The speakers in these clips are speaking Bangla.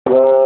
Allah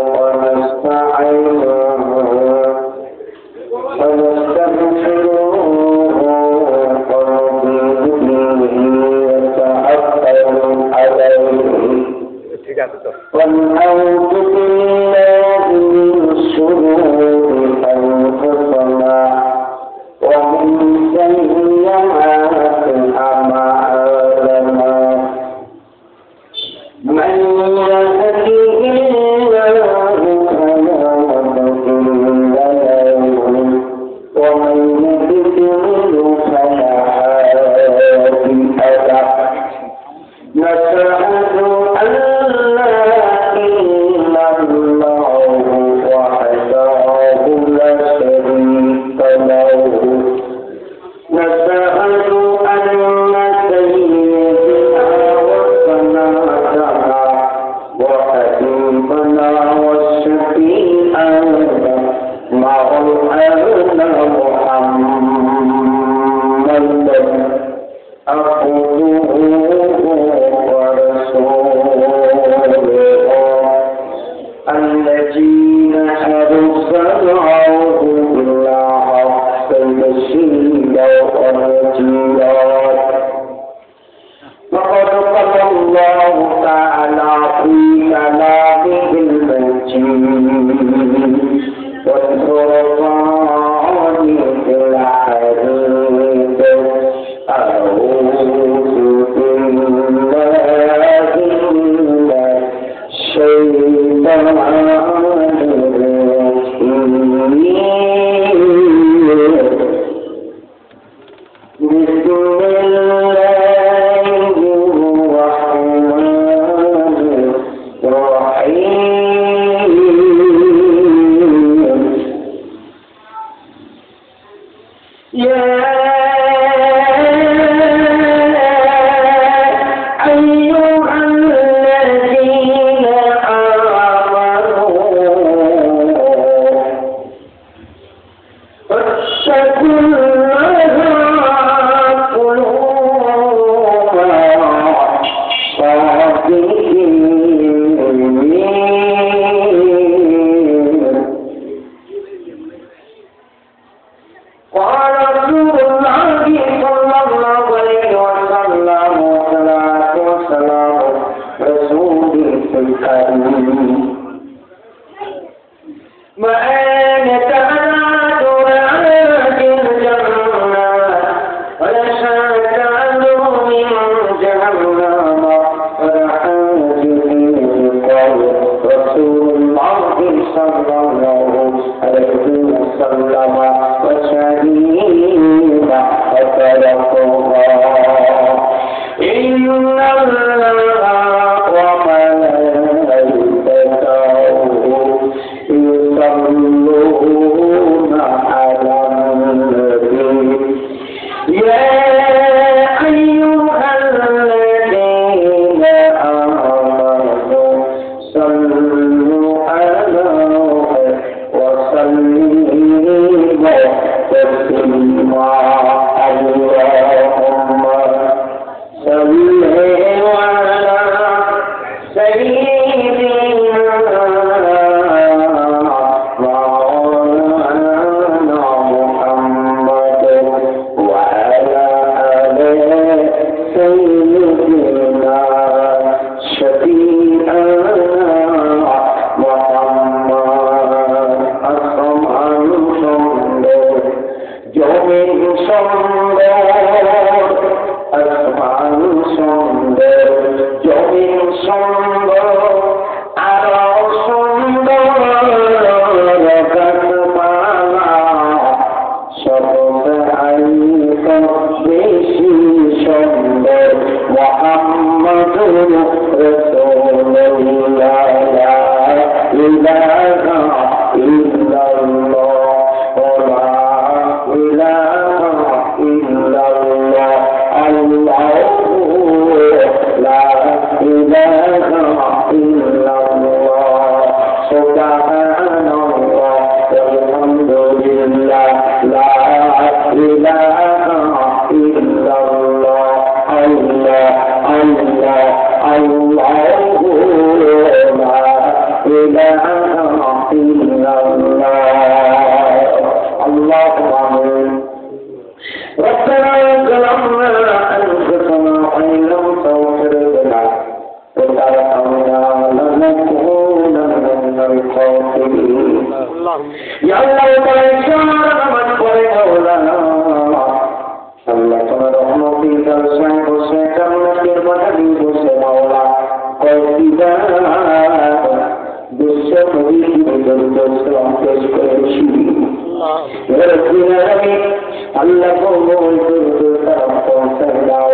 আল্লাহ কবুল করবে তারা পৌঁছে দাও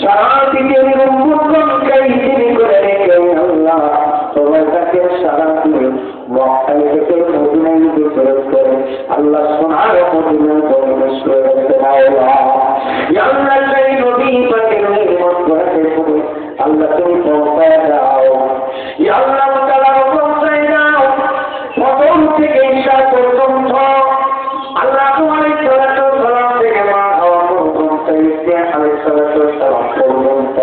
সারা পৃথিবীর উম্মতকে ইজিনি করে রেখে আল্লাহ তোমার কাছে সারা দিয়ে মক্কায় থেকে মদিনায় বিচরণ করে আল্লাহ সোনার মদিনায় পরিবেশ করেছে আল্লাহ আল্লাহ সেই নবী পাকের নির্মত করেছে আল্লাহ তুমি পৌঁছায় দাও আল্লাহ তাআলা পৌঁছায় দাও প্রথম থেকে ঈশা পর্যন্ত আল্লাহ আলাইহিস সালাম থেকে মা হাওয়া পর্যন্ত ঈসা আলাইহিস সালাম পর্যন্ত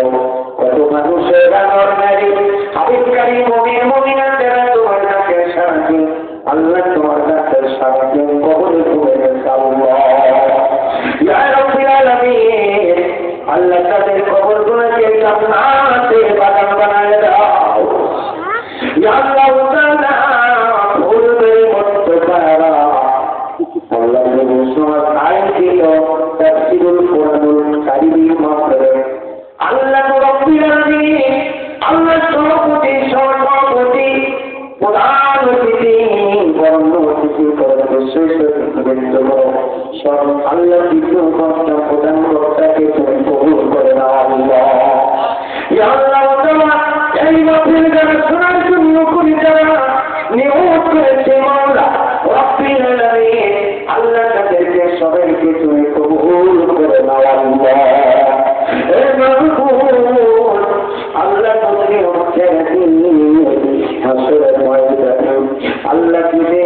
কত মানুষের রাগর নারী হাবিবকারী মুমিন মুমিনাতেরা তোমার কাছে সাহায্য আল্লাহ তোমার কাছে সাহায্য কবুল করে আল্লাহ ইয়া রাব্বুল আলামিন আল্লাহ তাদের কবরগুলোকে জান্নাতে বাগান বানায় দাও ইয়া আল্লাহ তাআলা ভুলবে মত পারা আল্লাহ মুসলমান আইন ছিল তাফসীরুল কোরআনুল কারীম মাত্রে আল্লাহ রাব্বুল আলামিন আল্লাহ সভাপতি প্রধান অতিথি বর্ণ অতিথি বিশেষ অতিথিবৃন্দ সব আল্লাহ দ্বিতীয় কর্তা প্রধান কর্তাকে তুমি কবুল করে নাও আল্লাহ ইয়া আল্লাহ তাআলা এই মাহফিল যারা শোনার জন্য করে যারা নিয়োগ করেছে মাওলা রাব্বুল আলামিন আল্লাহ তাদেরকে সবাইকে তুমি কবুল করে নাও আল্লাহ হে মাহবুব আল্লাহ তুমি হচ্ছে হাসরের ময়দানে আল্লাহ তুমি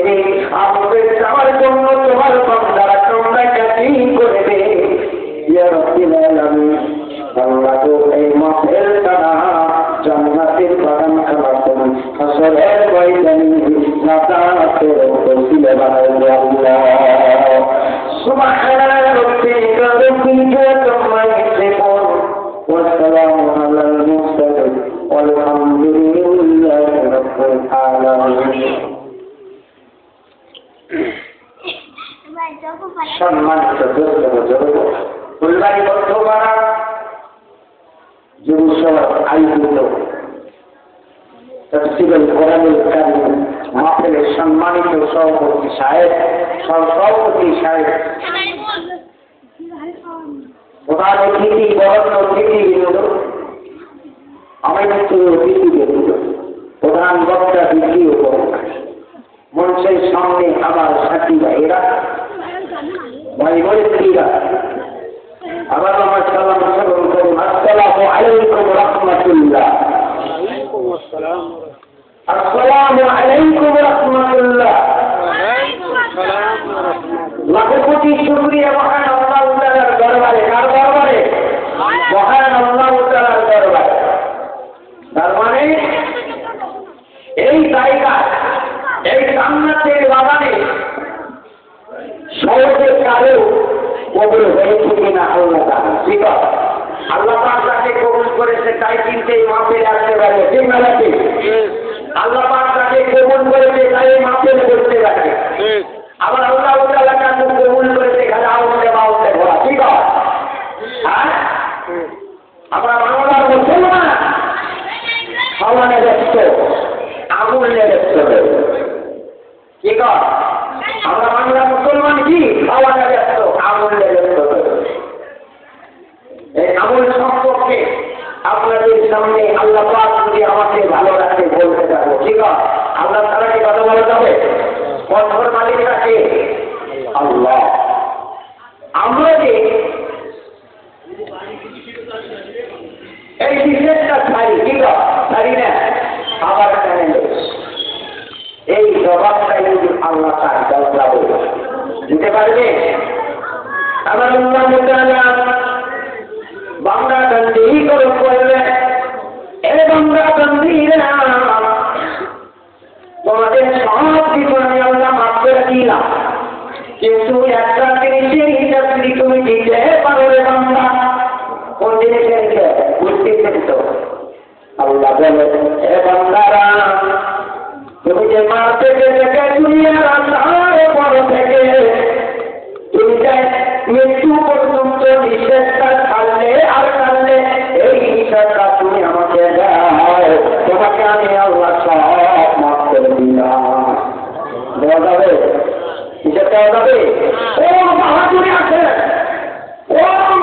আমাদের যাওয়ার জন্য তোমার বান্দারা তোমরা কাটি করে দে ইয়া রাব্বুল আলামিন আল্লাহ তো এই মাহফিল দ্বারা জান্নাতের বাগান খাওয়াতেন হাসরের ময়দানে নাজাতের ওসিলা বানায় আল্লাহ সুবহান রাব্বিকা রাব্বিল ইজ্জাতি আম্মা ইয়াসিফুন ওয়া সালামুন আলাল মুরসালিন আলহামদুলিল্লাহি রাব্বিল আলামিন সম্মানিত ফুলবাড়ি বর্ধমানা যুবসভা আয়োজিত তাফসীরুল কোরআনুল কারীম মাহফিলের সম্মানিত সভাপতি সাহেব প্রধান অতিথি বরণ্য অতিথিবৃন্দ আমন্ত্রিত অতিথিবৃন্দ প্রধান বক্তা দ্বিতীয় বক্তা মঞ্চের সামনে আমার সাথী ভাইয়েরা ভাই বোনেরা আবার আমার সালাম সালাম করুন আসসালামু আলাইকুম রাহমাতুল্লাহ আসসালামু আলাইকুম রাহমাতুল্লাহ লাখো কোটি শুকরিয়া মহান আল্লাহ তাআলার দরবারে কার দরবারে মহান আল্লাহ তাআলার দরবারে তার মানে এই জায়গা এই জান্নাতের বাগানে সহজে কারো কবুল হয়েছে কিনা আল্লাহ তাআলা ঠিক আছে আল্লাহ পাক যাকে কবুল করেছে তাই কিন্তু এই মাহফিলে আসতে পারে ঠিক না নাকি আল্লাহ পাক যাকে কবুল করেছে তাই মাহফিল করতে পারে আবার আল্লাহ তাআলা যাকে কবুল করেছে খালি আউতে বাউতে ভরা ঠিক আছে হ্যাঁ আমরা বাংলার মুসলমান খাওয়ানে ব্যস্ত আগুন নিয়ে ব্যস্ত ঠিক আছে আমরা বাংলা মুসলমান কি খাওয়ানে ব্যস্ত আগুন নিয়ে ব্যস্ত এই আমল সম্পর্কে আপনাদের সামনে আল্লাহ পাক যদি আমাকে আল্লাহ বলে, হে বান্দারা, তুমি যে মা থেকে দুনিয়ার আসার পর থেকে তুমি যে মৃত্যু পর্যন্ত নিষেধটা ছাড়লে আর ছাড়লে, এই নিষেধটা তুমি আমাকে দাও, তোমাকে আমি আল্লাহ সব মাফ করে দিলাম। দেওয়া যাবে? নিষেধ দেওয়া যাবে? কোন বাহাদুরি আছে, কোন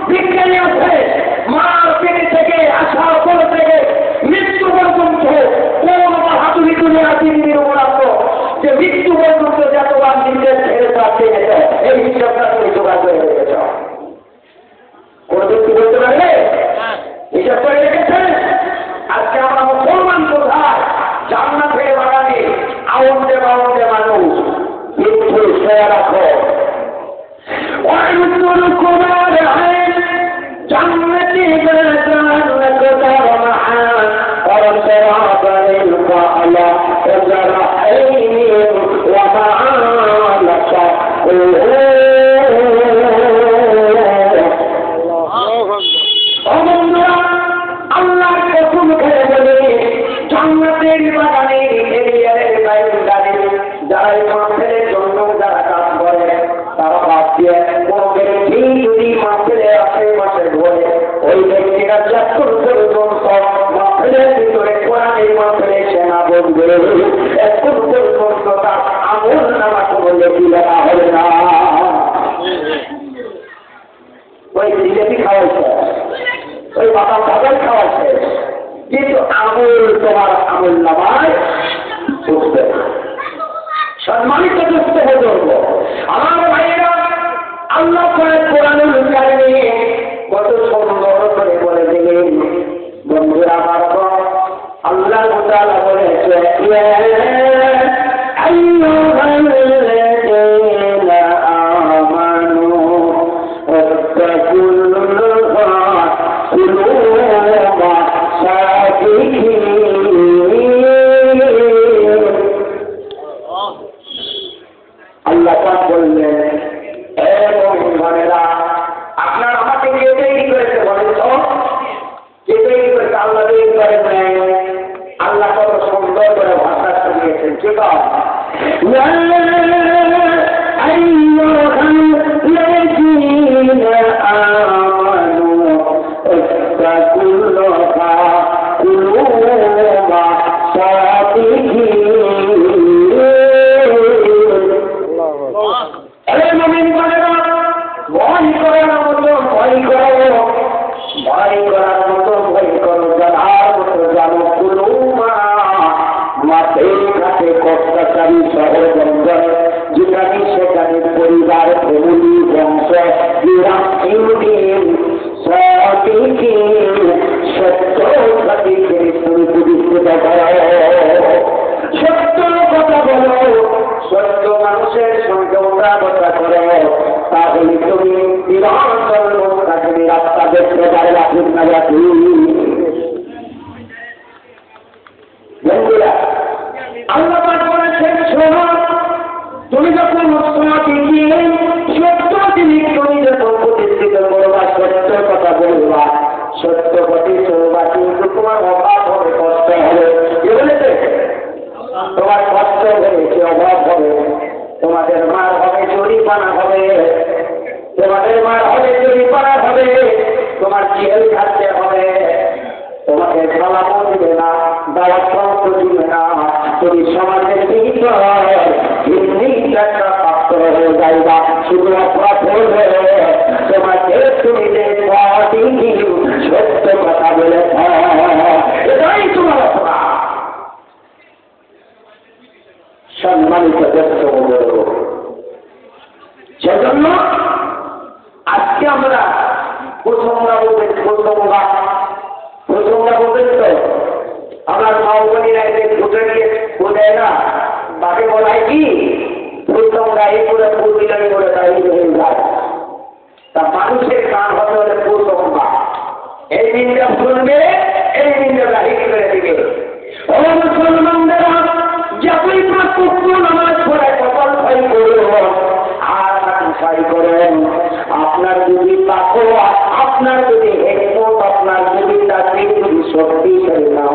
বিজ্ঞানী আছে মার পেটে থেকে আসার পর থেকে মৃত্যু পর্যন্ত কোন বাহাদুরি দুনিয়া পৃথিবীর উপর আসতো যে মৃত্যু পর্যন্ত যতবার নিজের ছেড়ে চাচ্ছে এই হিসাবটা তুমি জোগাড় করে রেখেছ? কোন ব্যক্তি বলতে পারবে হিসাব করে রেখেছেন? আজকে আমরা মুসলমান কোথায়? জান্নাতের বাগানে আউন্ডে বাউন্ডে মানুষ মৃত্যু ছেড়ে রাখো। جنتي بلدان لقدر معان ورسراب للقعلة وزرعين ومعان আল্লাহ কসম খেয়ে বলে জান্নাতের বাগানে এরিয়ারের বাইরে যারা মাছের জন্য যারা কাজ করে তারা বাদ দিয়ে কোনো ব্যক্তি যদি মাছের আশেপাশে ঘরে ওই ব্যক্তিরা যতক্ষণ পর্যন্ত মাছের ভিতরে কোরআনের মাছের সেনা বলবে এতক্ষণ পর্যন্ত তার আমল নামা কোনো লেখি লেখা হবে না। ওই জিলেপি খাওয়াইছে, ওই বাদাম ভাজাই খাওয়াইছে, কিন্তু আমল তোমার আমল নামায় উঠবে না। সম্মানিত দুঃখ বুজুর্গ, আমার ভাইয়েরা, আল্লাহ কোরআনুল কারীমে কত সুন্দর করে বলে দিলেন। বন্ধুরা আমার, আল্লাহ তাআলা বলেছে, ইয়া আইয়ুহাল্লাযীনা আমানু ইত্তাকুল্লাহা কুলু মা সাকিন। আল্লাহ পাক বললেন, হে মুমিনেরা, আপনারা আমাকে কে তৈরি করেছে বলেন তো? কে তৈরি করেছে? আল্লাহ তৈরি করেন নাই? আল্লাহ কত সুন্দর করে ভাষা শিখিয়েছেন। কে কর? যেখানে সেখানে পরিবার, ফ্যামিলি, বংশ, সত্য কথা বলো, সত্য মানুষের সঙ্গে কথা করো, তাহলে তুমি তাকে রাস্তা দেখতে পারে রাখুন না রাখি। আল্লাহ বলেছেন, শোনো, তুমি যখন তোমাকে গিয়ে সত্য জিনিস তুমি যখন প্রতিষ্ঠিত করবা, সত্য কথা বলবা, সত্য পথে চলবা, কিন্তু তোমার অভাব হবে, কষ্ট হবে। কে বলেছে? তোমার কষ্ট হয়েছে, অভাব হবে, তোমাদের মার হবে, জরিমানা হবে, তোমাদের মার হবে, জরিমানা হবে, তোমার জেল খাটতে হবে, তোমাকে খালামও দিবে না, দাওয়াত দিবে না, তুমি সমাজের পাত্র হয়ে যাইবা, শুধু অপরাধ করবে। তোমাকে তুমি যে সত্য কথা বলে এটাই তোমার অপরাধ। সম্মানিত দর্শক বলব, সেজন্য আজকে আমরা প্রথমরা বলবেন তো আমার মাওবনীরা এদের ফুটে নিয়ে ফুটে না, তাকে বলাই কি প্রথম গায়ে করে ফুল বিলানি করে তাই হয়ে যায়। তা মানুষের কান হতে হলে প্রথম বা এই দিনটা শুনবে, এই দিনটা গাড়ি করে দিবে। মুসলমানদেরা যতই প্রত্যক্ষ নামাজ পড়ে কপাল ফাই করুন আর ফাই করেন, আপনার যদি তাকওয়া, আপনার যদি হিকমত, আপনার যদি তাকওয়া যদি শক্তিশালী না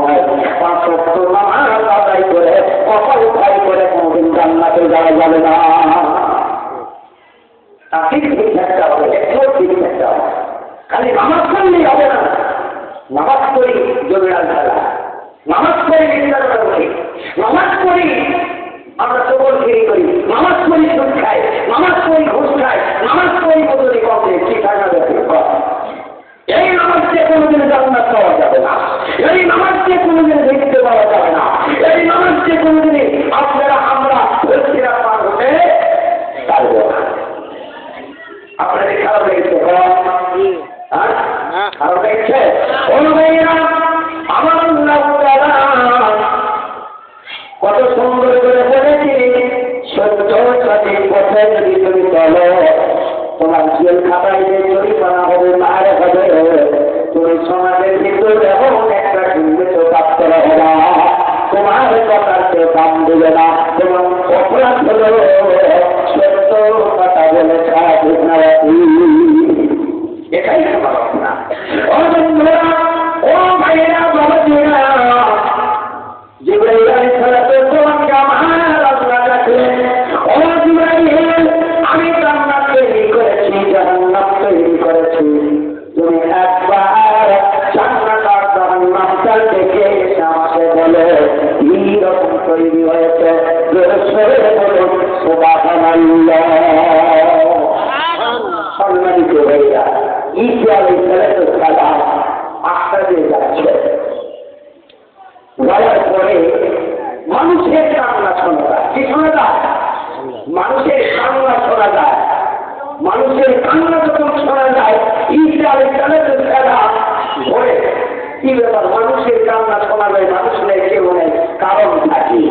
যাওয়া যাবে না। ঠিক থাকতে হবে, একটু ঠিক থাকতে হবে। খালি নামাজ পড়লেই হবে না। নামাজ পড়ি জমিরাল খেলা, নামাজ পড়ি নির্ধারণ করি, নামাজ পড়ি আমরা চবল ফিরি করি, নামাজ পড়ি সুদ খাই, নামাজ পড়ি ঘুষ খাই, নামাজ পড়ি মজুরি কমে ঠিক থাকা যাবে। এই নামাজ দিয়ে কোনোদিন জান্নাত পাওয়া যাবে না, এই নামাজ দিয়ে কোনোদিন দেখতে পাওয়া যাবে না, এই নামাজ দিয়ে কোনোদিন আপনারা আমরা ভর্তিরা পার হতে পারবো না। আপনাদের খারাপ লেগেছে? খারাপ লেগেছে? আমার কত সুন্দর করে বলেছি, সত্য সঠিক পথে যদি তুমি চলো, তোমার জেল খাতায় যে জরিমানা হবে মার হবে, তুমি সমাজের ভিতরে এমন একটা চিহ্নিত প্রাপ্ত হবে না, তোমার কথার কেউ দাম দেবে না। তোমার অপরাধ হলো সত্য কথা বলে এটাই তোমার অপরাধ। ও বন্ধুরা, ও ভাইয়েরা, বাবাজিরা, জিবরাইল আলাইহিস সালামকে আমার আল্লাহ ডাকলেন, ও জিবরাইল, আমি জান্নাত তৈরি করেছি, জাহান্নাম তৈরি করেছি, তুমি একবার জান্নাত আর জাহান্নামটা দেখে এসে আমাকে বলো কি রকম তৈরি হয়েছে। সুবহানাল্লাহ। সম্মানিত ভাইরা, ঈসা আলাইহিস সালাম আখরাতে যাচ্ছে, যাওয়ার পরে মানুষের কান্না শোনা যায়। কি শোনা যায়? মানুষের কান্না শোনা যায়। মানুষের কান্না যখন শোনা যায়, ঈসা আলাইহিস সালাম বলে কি ব্যাপার, মানুষের কান্না শোনা যায়, মানুষ নেই, কেউ নেই, কারণ থাকি।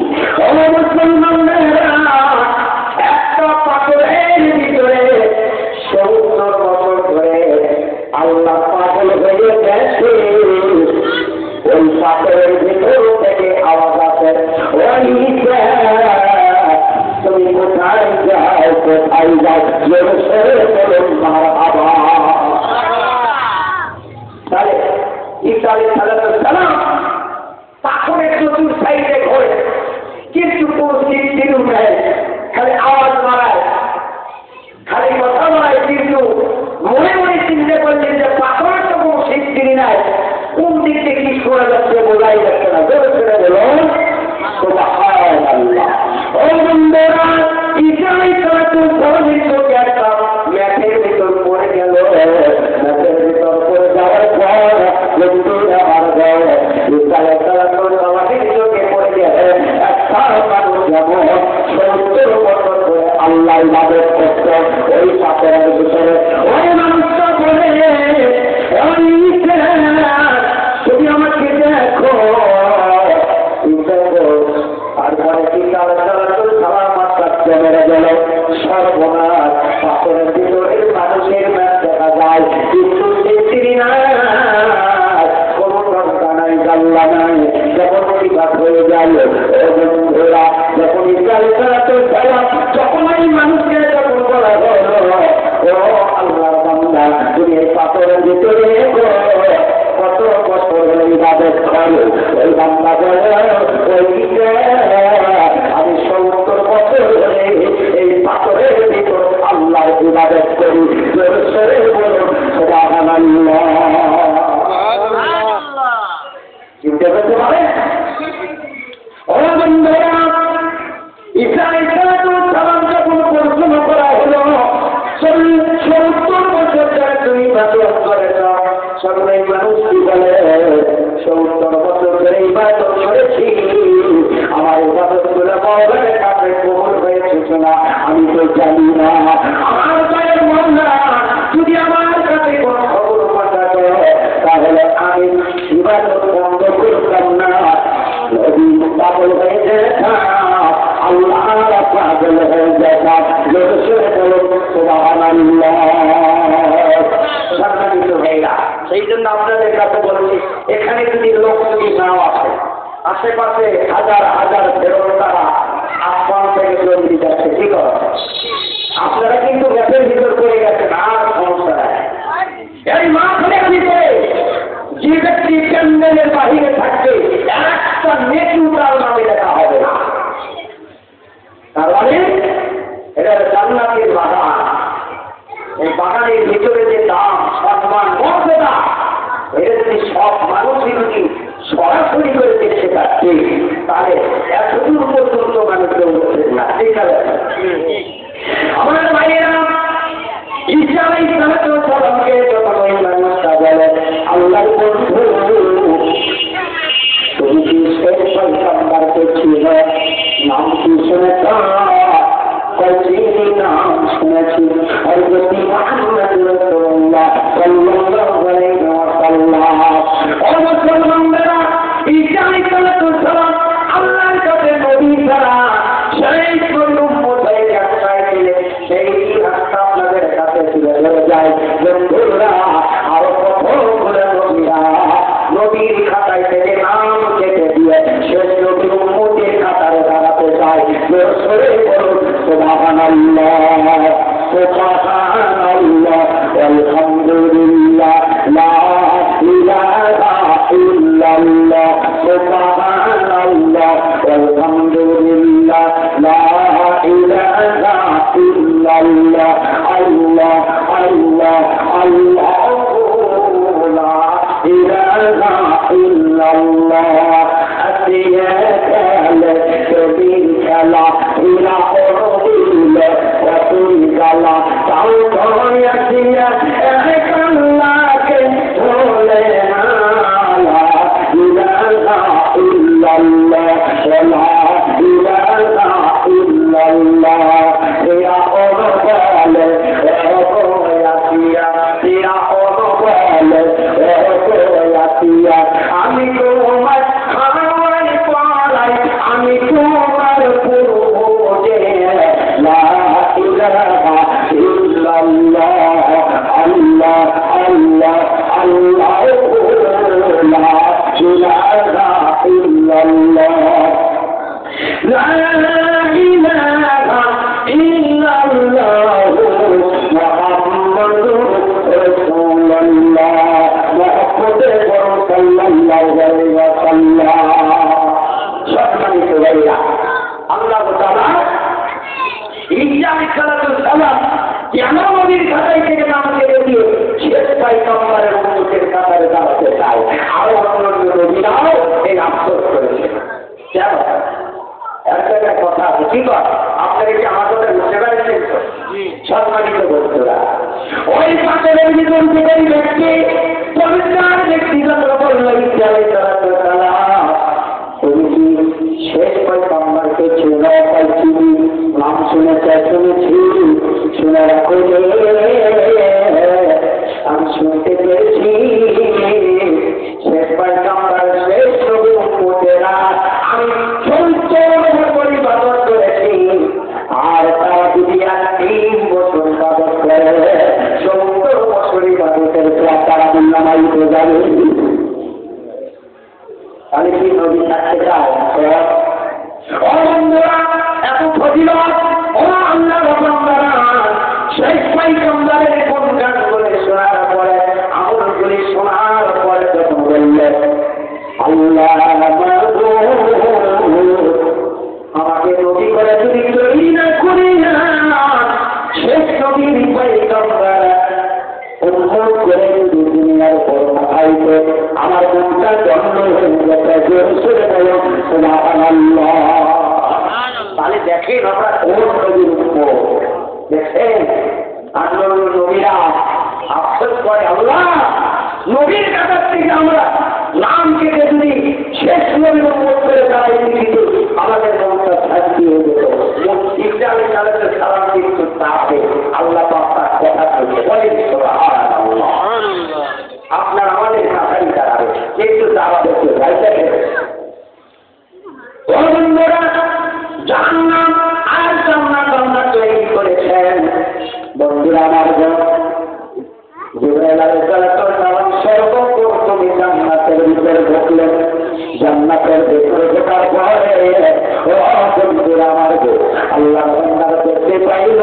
একটা পাথরের ভিতরে 70 বছর ধরে আল্লাহ পাগল হয়ে গেছে। ওই পাথরের ভিতর থেকে আওয়াজ আছে, তুমি কোথায় যাও, কোথায় যাও, তাহলে ঈসা আলাইহিস সালাম পাথরের চতুর সাইডে ঘোরে, কিন্তু কোন চিঠির উঠে, খালি আওয়াজ মারায়, খালি কথা বলায়, কিন্তু মনে মনে চিন্তা করলেন যে পাথরের তো কোনো সিদ্ধি নাই, কোন দিক থেকে কি শোনা যাচ্ছে বোঝাই যাচ্ছে না। জোরে করে বলুন সুবহানাল্লাহ। ও বন্ধুরা, ঈসা আলাইহিস সালামের চোখে একটা ম্যাথের ভিতর পড়ে গেল। ম্যাথের ভিতর পড়ে যাওয়ার পর বন্ধুরা মারা যায়। ঈসা আলাইহিস সালামের চোখে পড়ে গেলে একটা মানুষ যেমন 70 বছর ধরে আল্লাহ ইবাদত করত, ওই পাথরের ভিতরে ওই মানুষটা বলে, তুমি আমাকে দেখো। তারপরে ঈসা আলাইহিস সালাম মেরে গেল। সর্বনাশ, পাথরের ভিতরে মানুষের ম্যাচ দেখা যায়, কিন্তু চিঠি নাই, কোনো টঙ্কা নাই, জাল্লা নাই, যখন বিঘাত হয়ে গেল। বন্ধুরা, যখন ঈসা আলাইহিস সালাম যখন এই মানুষকে যখন বলা হলো, ও আল্লাহর বান্দা, তুমি এই পাথরের ভিতরে কত বছর হলে ইবাদত করো? ওই বান্দা বলে, আমি 70 বছর ধরে এই পাথরের ভিতর আল্লাহর ইবাদত করি। জোরে সরে বলুন সুবহানাল্লাহ। চিন্তা করতে পারে? ও বন্ধুরা, ঈসা আলাইহিস সালাম যখন প্রশ্ন করা হলো, 70 বছর ধরে তুমি ইবাদত করেছ, সবাই মানুষ কি বলে, 70 বছর ধরে ইবাদত করেছি, আমার ইবাদত করে বাবার কাছে কবুল হয়েছে না আমি তো জানি না। আমার গায়ের মহল্লা যদি আমার কাছে কোনো খবর পাঠাতো, তাহলে আমি ইবাদত বন্ধ করতাম না। নবী পাগল হয়ে যেতাম, আল্লাহ পাগল হয়ে যেতাম। সুবহানাল্লাহ। সম্মানিত ভাইরা, সেই জন্য আপনাদের কাছে বলছি, এখানে যদি লোক যদি নাও আসে, আশেপাশে হাজার হাজার ফেরতরা আসমান থেকে জলদি যাচ্ছে, ঠিক আছে? আপনারা কিন্তু গ্যাসের ভিতর পড়ে গেছেন, আর সমস্যা নাই। এই মাঠের ভিতরে যে ব্যক্তি প্যান্ডেলের বাহিরে থাকবে, একটা নেচু তার নামে দেখা হবে না। তার মানে শুনেছ কয়টি নাম শুনেছি হযরত মুহাম্মদ রাসূলুল্লাহ সাল্লাল্লাহু আলাইহি ওয়াসাল্লাম ও মুসলমানরা ঈসা আলাইহিস সালাম আল্লাহর কাছে নবী ছাড়া সেই উম্মত হয়ে গেছে সেই রাস্তা আপনাদের কাছে তুলে ধরে যায় বন্ধুরা আর কত করে নবীর খাতায় থেকে নাম কেটে দিয়ে শেষ নবীর উম্মতের খাতারে দাঁড়াতে চায় সরে বলুন সুবহানাল্লাহ সুবহানাল্লাহ আলহামদুলিল্লাহ লা ইলাহা ইল্লাল্লাহ সুবহানাল্লাহ আলহামদুলিল্লাহ লা ইলাহা ইল্লাল্লাহ আল্লাহ আল্লাহ আল্লাহু লা ইলাহা ইল্লাল্লাহ أتياك لشريك له إلى قربه وفيك له تعود يسيا إليك الله كتولنا لا إله إلا الله ولا إله إلا الله يا قرب يا قرب يسيا আমি তোমার খাওয়াই পড়াই আমি তোমার পূর্বে লা ইলাহা ইল্লাল্লাহ আল্লাহ আল্লাহ আল্লাহ লা ইলাহা ইল্লাল্লাহ লা ইলাহা ইল্লাল্লাহ মুহাম্মাদুর রাসূলুল্লাহ মুহাম্মদুর সাল্লাল্লাহু আলাইহি ওয়াসাল্লাম সম্মানিত ভাইরা আল্লাহ তাআলা ঈসা আলাইহিস সালাম কেন নবীর খাতায় থেকে নাম কেটে দিয়ে শেষ পয়গম্বরের উম্মতের খাতায় দাঁড়াতে চায় আরো অন্য নবীরাও এই আফসোস করেছে কেন একটা কথা আছে কি বল আপনারা কি আমার কথা বুঝতে পারছেন তো সম্মানিত বন্ধুরা ওই পাশের ভিতর থেকে ব্যক্তি পবিত্র ব্যক্তিগত বললেন ঈসা আলাইহিস সালাম তুমি কি শেষ পয়গম্বরকে চেনো পাইছি নাম শুনেছি শুনে রাখো আমি শুনতে পেরেছি শেষ পয়গম্বর শেষ নবী উম্মতেরা আমি চরিত্র পরিবর্তন করেছি আর তারা যদি 3 বছর ইবাদত করে 70 বছর ইবাদতের পর তারা নামাইতে যাবে তাহলে কি নবী থাকতে চায় এত ফজিলত ও আল্লাহর বান্দারা সেই পয়গম্বরের গুণগান করে শোনার পরে আমলগুলি শোনার পরে যখন বললেন আল্লাহ আমাকে নবী করে যদি তৈরি না করি না শেষ নবীর পয়গম্বর উম্মত করে দুনিয়ার উপর পাঠাইতে আমার মনটা জন্ম হয়ে গেছে জোরে বলো সুবহানাল্লাহ তাহলে দেখেন আমরা কোন নবীর উম্মত দেখেন আর নবীরা আফসোস করে আল্লাহ নবীর কাছ থেকে আমরা নাম কেটে যদি শেষ নবীর উম্মত করে দাঁড়াই কিন্তু আমাদের মনটা শান্তি হয়ে যেত ঈসা আলাইহিস সালাম কিন্তু তাকে আল্লাহ পাক তার কথা বলে সুবহানাল্লাহ আপনার আমাদের কাছারি দাঁড়াবে কিন্তু দাওয়া দেখতে ভাইটাকে বন্ধুরা জান্নাত আর জান্নাত আল্লাহ তৈরি করেছেন বন্ধুরা আমার জিবরাইল আলাইহিস সালাম সর্বপ্রথম জান্নাতের ভিতরে ঢুকলেন জান্নাতের ভিতরে ঢোকার পরে ও বন্ধুরা আমার আল্লাহ বান্দারা দেখতে পাইল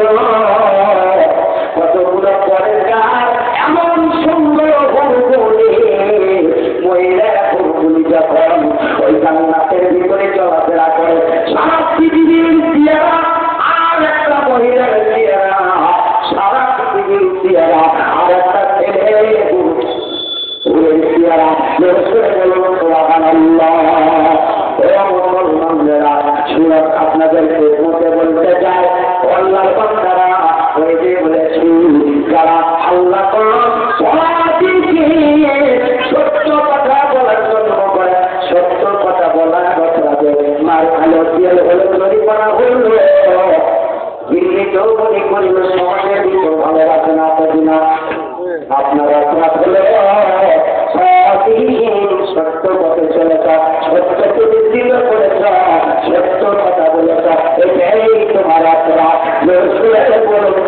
কতগুলো পরের গাছ এমন সুন্দর ফুলগুলি মহিলা ফুলগুলি যখন ওই জান্নাতের ভিতরে চলাফেরা করে সারা পৃথিবীর চেহারা আর একটা মহিলার চেহারা সারা পৃথিবীর চেহারা আর একটা ছেলে চেহারা আপনাদেরকে বলতে চাই আল্লাহর বান্দারা ওই যে বলেছি যারা আল্লাহ সত্য কথা বলার জন্য করে সত্য কথা বলার কথা মার আলো দিয়ে হলে তৈরি করা হয়ে উনি পরিবেশ সমাজের ভিতর ভালো রাখেন আপনি না আপনার অপরাধ হলো সত্য পথে চলেছ, সত্যকে বিস্তৃত করেছ, সত্য কথা বলেছ, এটাই তোমার অপরাধ। বলুন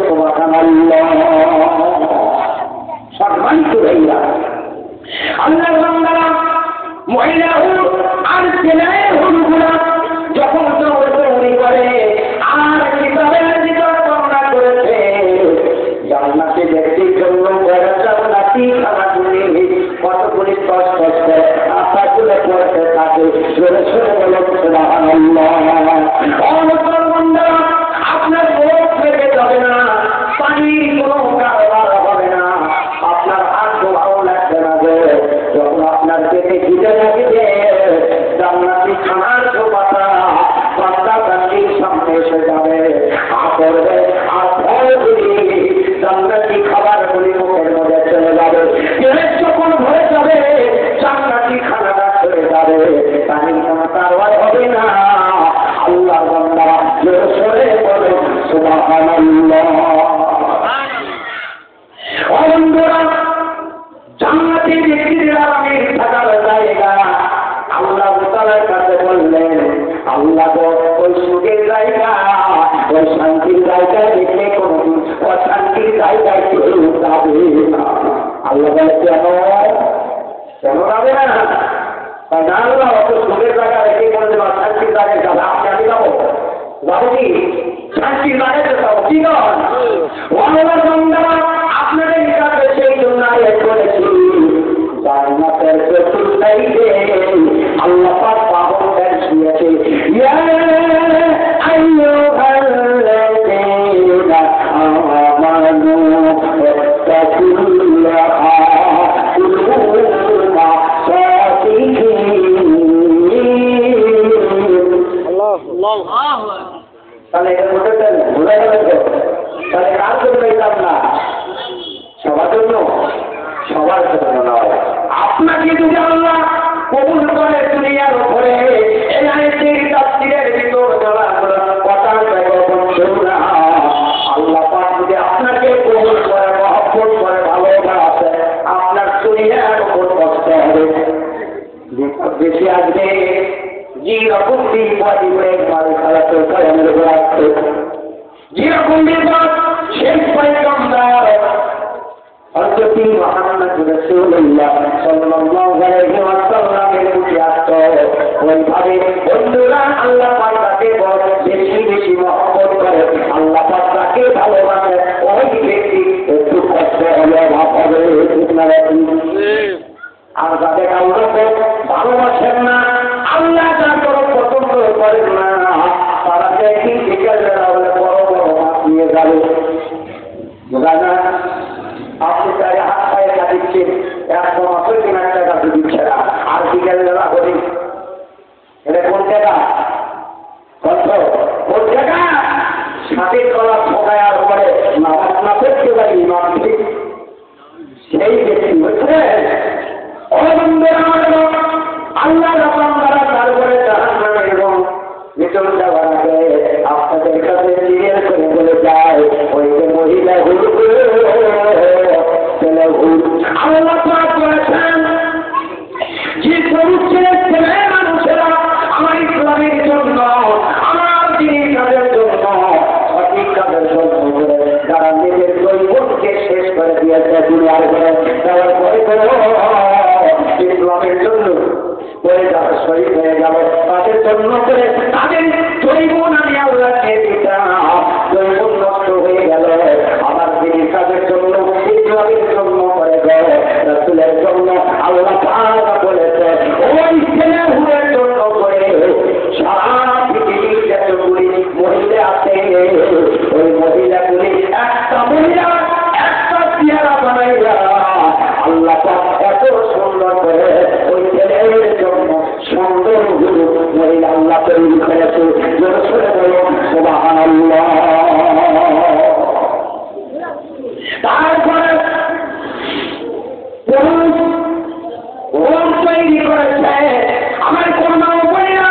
সুবহানাল্লাহ। সম্মানিত ভাইরা, আল্লাহর বান্দারা মহিলা আর ছেলের হুলগুলা যখন দৌড়ি করে আর কিতাবের ভিতর বর্ণনা করেছে জান্নাতে ব্যক্তির জন্য জান্নাতি খানাগুলি কতগুলি কষ্ট করে আশাগুলো পড়তে থাকে। জোরে সোরে বলুন সুবহানাল্লাহ। আপনার মুখ থেকে যাবে না, পানির কোনো কারবার হবে না, আপনার হাত ভালো লাগবে না। যখন আপনার পেটে খিদে লাগবে জান্নাতি খানার পাতা পাতা গান্ধীর সামনে এসে যাবে, করবে আর ফলগুলি জান্নাতি খাবারগুলি মুখের মধ্যে চলে যাবে। যখন ভরে যাবে জান্নাতি খানাটা চলে যাবে, পানির কোনো কারবার হবে না। আল্লাহ বান্দারা জোরে সোরে বলে সুবহানাল্লাহ। বন্ধুরা, জান্নাতি ব্যক্তিদের আরামের থাকার জায়গা আল্লাহ তাআলার কাছে বললেন, আল্লাহ তো ওই সুখের জায়গা, ওই শান্তির জায়গায় রেখে কোনদিন অশান্তির জায়গায় কেউ যাবে না। আল্লাহ বলে কেন যাবে না? আল্লাহ অত সুখের জায়গা রেখে কোনদিন অশান্তির জায়গায় যাবে? আমি যাবো কি শান্তির জায়গায় যাবো? কি নয় আপনাদের কাছে সেই জন্য করেছি জান্নাতের চতুর্দিকে আল্লাহ পাক পাবন দেন শুয়েছে, ইয়া আইয়ুহাল্লাযীনা আমানু ইত্তাকুল্লাহা কুল্লুমা সাতিকিন। আল্লাহু তাহলে এটা বুঝেছেন? বোঝা গেল তো? তাহলে কার জন্য পাইতাম না? সবার জন্য? সবার জন্য নয়। আপনাকে যদি আল্লাহ কবুল করে দুনিয়ার উপরে এই আয়াতের তাফসীরের ভিতর যারা কথার জায়গা বলছেন না, আল্লাহ পাক যদি আপনাকে কবুল করে মহব্বত করে ভালোবাসে আপনার দুনিয়ার উপর কষ্ট হবে বেশি আসবে। যেরকম বিপদ ইব্রাহিম আলাইহিস সালামের উপর আসছে, যেরকম বিপদ শেষ পয়গম্বর হযরত মুহাম্মদ রাসূলুল্লাহ সাল্লাল্লাহু আলাইহি ওয়াসাল্লামের প্রতি আসতো, ওইভাবে বন্ধুরা আল্লাহ পাক তাকে বেশি বেশি মহব্বত করে, আল্লাহ পাক তাকে ভালোবাসে। ওই ব্যক্তি একটু কষ্ট হলে ভাব হবে আর যাদের আল্লাহ ভালোবাসেন না, আল্লাহ যার কোনো পছন্দ করেন না, তারা দেখি বিকেলবেলা হলে বড় বড় মাছ নিয়ে যাবে। আপনি তাই হাত পায়ে দিচ্ছেন 100 টাকা দিচ্ছে না, আর বিকেলবেলা হলে এটা কোন টাকা? কোন টাকা? সাথের কলা ঠোকায় আর পরে নামাজ না পড়তে পারি ঠিক সেই ব্যক্তি হচ্ছে আল্লাহ তারপরে জাহান্নামে এবং ভিতর যাওয়ার আগে আপনাদের কাছে ক্লিয়ার করে বলে যায় ওই যে মহিলা আল্লাহ পাক বলেছেন যে পুরুষের ছেলে মানুষেরা আমার ইসলামের জন্য আমার দিনের কাজের জন্য সঠিক কাজের জন্য যারা নিজের জৈবকে শেষ করে দিয়েছে দুনিয়ার করে দেওয়ার পরে ইসলামের জন্য করে যারা শহীদ হয়ে গেল তাদের জন্য করে তাদের জৈবন আমি আল্লাহকে দিতাম, জৈবন নষ্ট হয়ে গেল আমার দিনের কাজের জন্য ইসলামের জন্য করে গেল রাসূলের জন্য আল্লাহ তাআলা বলেছে ওই ছেলে হুয়ের জন্য করে সারা পৃথিবীর যতগুলি মহিলা আছে ওই মহিলাগুলি একটা মহিলা একটা চেহারা বানাইয়া আল্লাহ পাক এত সুন্দর করে ওই ছেলের জন্য সুন্দর মহিলা আল্লাহ তৈরি করেছে। জোরে সোরে বলুন সুবহানাল্লাহ। তারপরে তৈরি করেছে আমার কন্যা বোনেরা,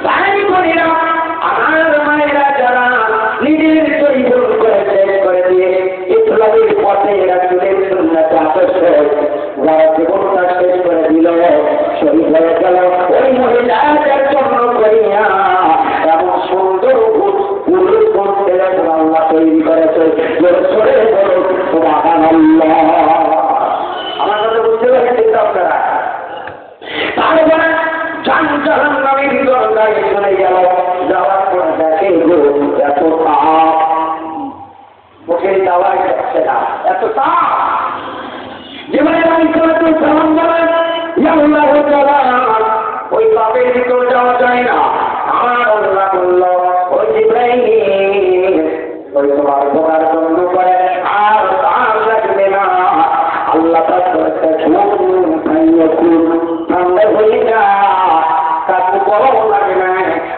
ভাই বোনেরা, আমার মায়েরা যারা নিজের তৈরি করেছে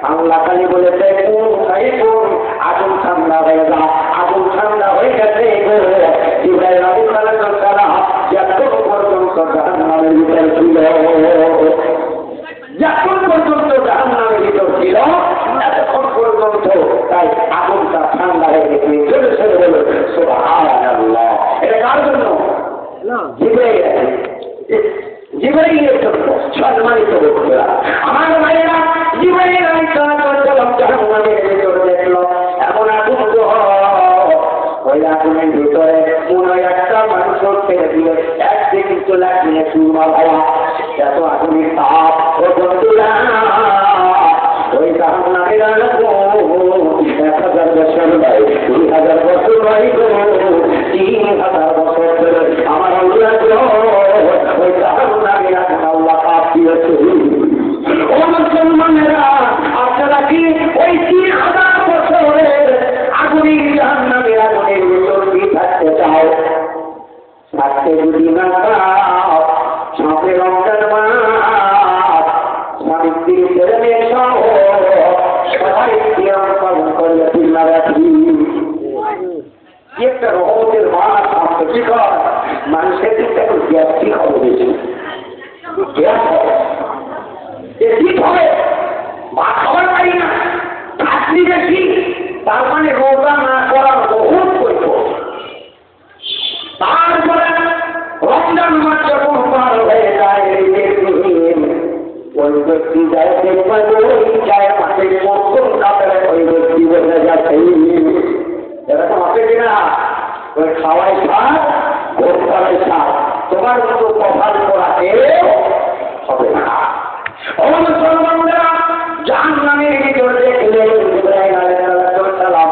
আল্লাহ খালি বলেছে কোন আগুন ঠান্ডা হয়ে যা, আগুন ঠান্ডা হয়ে গেছে। জিবরাইল আলাইহিস সালাম যতক্ষণ পর্যন্ত জাহান্নামের ভিতর ছিল, যতক্ষণ পর্যন্ত জাহান্নামের ভিতর ছিল এতক্ষণ পর্যন্ত তাই আগুনটা ঠান্ডা হয়ে গেছে। চলে চলে বলো সুবহানাল্লাহ। এটা কার জন্য? জিবরাইলের জন্য। সম্মানিত বন্ধুরা, আমার ভাইয়েরা, জিবরাইল আলাইহিস সালাম জাহান্নামের ভিতর দেখলো এমন আগুন, ওই আগুনের ভিতরে মনে একটা মানুষ ফেলে দিল, একদিকে চলে আসলে সুরমা ভাইয়া এত আগুনের তাপ। ও বন্ধুরা, ওই জাহান্নামের আগুন 1000 বছর নয়, 2000 বছর নয়, 3000 বছর ধরে আমার আল্লাহ ওই জাহান্নামের আগুন আল্লাহ পাপ দিয়েছে। ও মুসলমানেরা, আপনারা কি ওই 3000 বছরের আগুনের জাহান্নামের আগুনের ভিতর কি থাকতে চাও? থাকতে যদি না চাও, সামনে রমজান মাস, স্বামী স্ত্রীর ছেলে মেয়ে সহ সবাই সিয়াম পালন করলে তিল্লা রাখি। একটা রহমতের মাস আসছে, কি কর মানুষের দিকটা একটু গ্যাস্ট্রিক হবে, বেশি গ্যাস হবে, এসিড হবে, ভাত খাবার পারি না, খাটনি বেশি। তার মানে রোজা না করার বহুত করব। তারপরে রমজান মাস যখন পার হয়ে যায়, ওই ব্যক্তি যায় দেখবেন ওই যায় মাঠে প্রথম কাপড়ে ওই ব্যক্তি বোঝা যাচ্ছে এরকম আছে কিনা? ওই খাওয়াই সার, ভোট করাই সার, তোমার মতো কপাল করাতে হবে না। ও মুসলমানরা, জাহান্নামের ভিতর দেখলে ইব্রাহিম আলাইহিস সালাম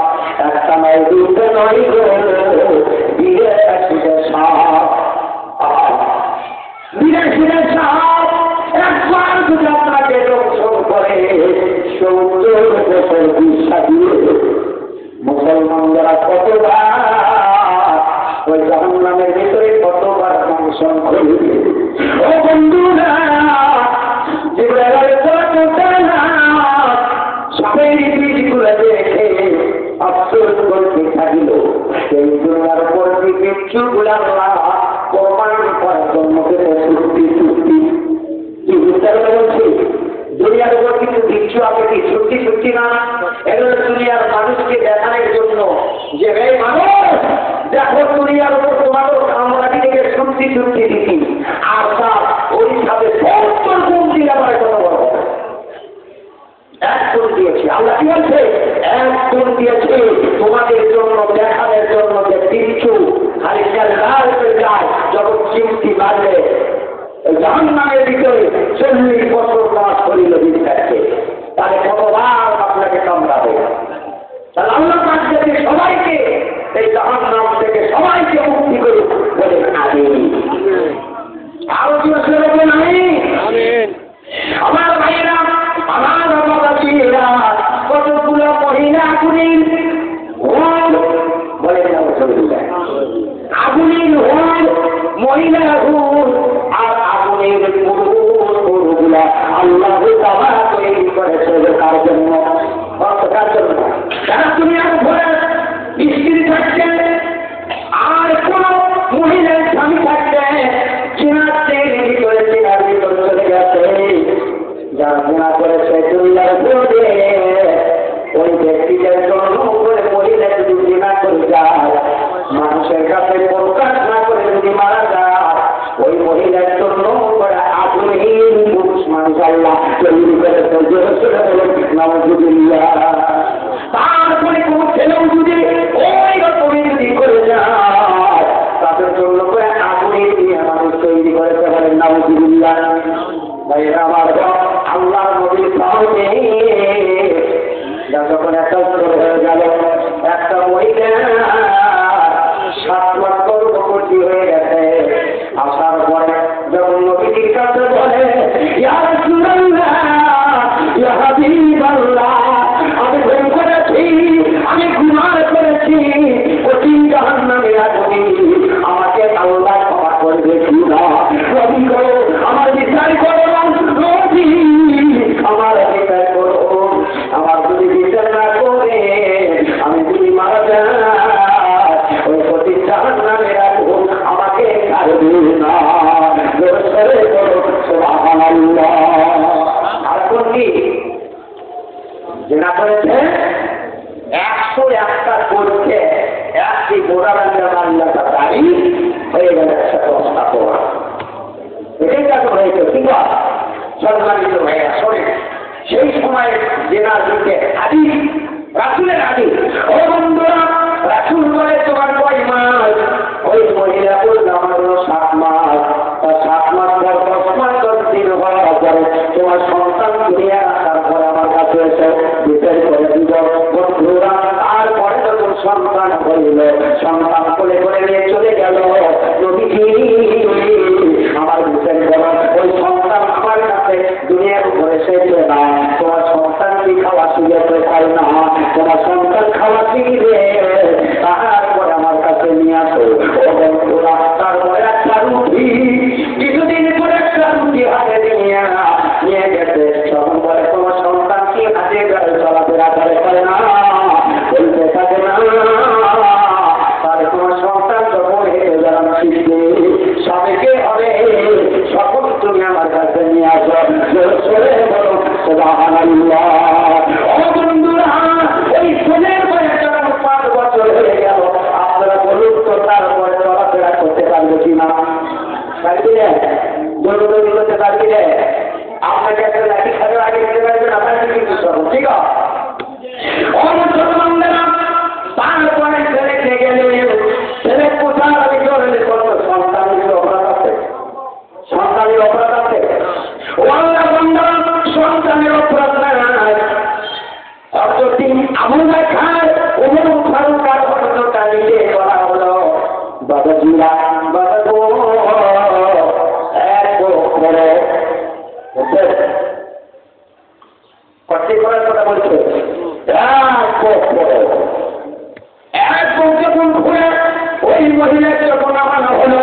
একটা নয়, দুটো নয় গো, বিরাশিটা সাপ, বিরাশিটা সাপ একবার যদি আপনাকে দর্শন করে 70 বছর বিশ্বাস দিয়ে মুসলমানরা কতবার ওই জাহান্নামের ভিতরে কতবার দংশন করবে। ও বন্ধুরা, জিবরাইল আলাইহিস সালাম সাপের বীজগুলো দেখে আফসোস করতে থাকল। সেই দুনিয়ার উপর থেকে চুলগুলা প্রমাণ করার জন্য সত্যি সত্যি কি বুঝতে বলছি, দুনিয়ার উপর কিন্তু বিচ্ছু আছে কি সত্যি সত্যি না। এগুলো দুনিয়ার মানুষকে দেখানোর জন্য যে এই মানুষ দেখো দুনিয়ার উপর তোমারও আমরা থেকে সত্যি সত্যি দিচ্ছি, আর তার ওই সাথে 70 গুণ দিয়ে আমার কথা বলো, 1 গুণ দিয়েছি। আল্লাহ কি বলছে? 1 গুণ দিয়েছে তোমাদের জন্য, দেখানোর জন্য যে বিচ্ছু খালি লাল হয়ে যায় যখন চিমটি বাজলে জাহান্নামের ভিতরে 40 বছর বাস করিল বিদ্যার্থে, তাহলে কতবার আপনাকে কামড়াবে। তাহলে আল্লাহ পাক থেকে সবাইকে এই জাহান্নাম থেকে সবাইকে মুক্তি করুক বলে আমিন। আরো জোরে বলুন আমিন। আমার ভাইয়েরা, আমার বাবাজিরা, কতগুলো মহিলা আগুনের হোল বলে আগুনের হোল, মহিলা হোল আর আগুনের পুরুষগুলা আল্লাহ তাআলা তৈরি করেছে কার জন্য? কার জন্য? যারা দুনিয়ার ঘরে স্ত্রী থাকছে আর কোন মহিলার স্বামী থাকছে, জিনার ভিতরে চলে গেছে, যারা গুনাহ করেছে দুনিয়ার ঘরে, ওই ব্যক্তিদের জন্য করে মহিলা যদি জিনা করে যায়, মানুষের কাছে প্রকাশ না করে যদি মারা যায়, ওই মহিলার জন্য করে আগুনহীন পুরুষ মানুষ আল্লাহ তৈরি করেছে। নাউযুবিল্লাহ। তারপরে কোন ছেলেও যদি ওই রকমই যদি করে যায়, তাদের জন্য করে আগুনে দিয়ে মানুষ তৈরি করেছে, বলেন নাউযুবিল্লাহ। ভাইরা আমার, আল্লাহ নবীর সামনে যখন একটা হয়ে গেল, একটা মহিলা 7 মাস গর্ভবতী হয়ে গেছে, আসার পরে যখন নবীর কাছে বলে ইয়া রাসূলুল্লাহ, ইয়া হাবিবাল্লাহ, আমি ভুল করেছি, আমি গুনাহ করেছি, অতি জাহান্নামে আগুনে আমাকে আল্লাহ ক্ষমা করবে কিনা? নবী গো, আমার বিচার করো, নবী আমার বিচার করো। জেনা করেছে 101টা করছে, একটি গোড়াবান্ধা বাংলাটা দাঁড়ি হয়ে গেল 110টা পোড়া। এটাই কাজ হয়েছে। ঠিক আছে সম্মানিত ভাইয়া শোনেন, সেই সময় জেনা দিকে হাদিস, রাসূলের হাদিস। ও বন্ধুরা, রাসূল বলে তোমার কয় মাস? ওই মহিলা বলল আমার হলো 7 মাস। তা 7 মাস পর 10 মাস 10 দিন হওয়ার পরে তোমার সন্তান দুনিয়া আসার পরে আমার কাছে এসে বিচার করে দিব। বন্ধুরা, তারপরে যখন সন্তান হইল, সন্তান কোলে করে নিয়ে চলে গেল নবীজি আমার বিচার করো, ওই সন্তান আমার কাছে দুনিয়ার উপরে এসেছে না, তোমার সন্তান কি খাওয়া শিখেছে তাই না, তোমার সন্তান খাওয়া শিখবে তারপরে আমার কাছে নিয়ে আসো। বন্ধুরা, তারপরে একটা রুটি, কিছুদিন পরে একটা রুটি হাতে নিয়ে গেছে। তখন বলে তোমার সন্তান কি হাতে চলাফেরা করে না, বলতে থাকে না। তাহলে তোমার সন্তান যখন হেঁটে বেড়ানো শিখবে, সবাইকে হবে সকল তুমি আমার কাছে নিয়ে আসো। চলে বলো সুবহানাল্লাহ। ও বন্ধুরা, এই ছেলের বয়স যখন 5 বছর হয়ে গেল, আপনারা বলুন তো তারপরে চলাফেরা করতে পারবে কিনা? পারবি না? দৌড়দৌড়ি করতে পারবি না? আপনাকে একটা লাঠি খাবে আগে খেতে পারবেন, আপনাকে কিন্তু সব ঠিক আছে। তারপরে ছেলেকে গেলে ছেলে কোথায় করলে কত সন্তানের অপরাধ আছে, সন্তানের অপরাধ আছে। সন্তানের অপরাধ নাই। অতদিন আমরা খায় ওমর ফারুক আর ঘটনাটা নিয়ে বলা হলো বাবাজিরা, বাবা গো এক করে কটি করার কথা বলছে, এক যখন ঘুরে ওই মহিলা যখন আমার হলো,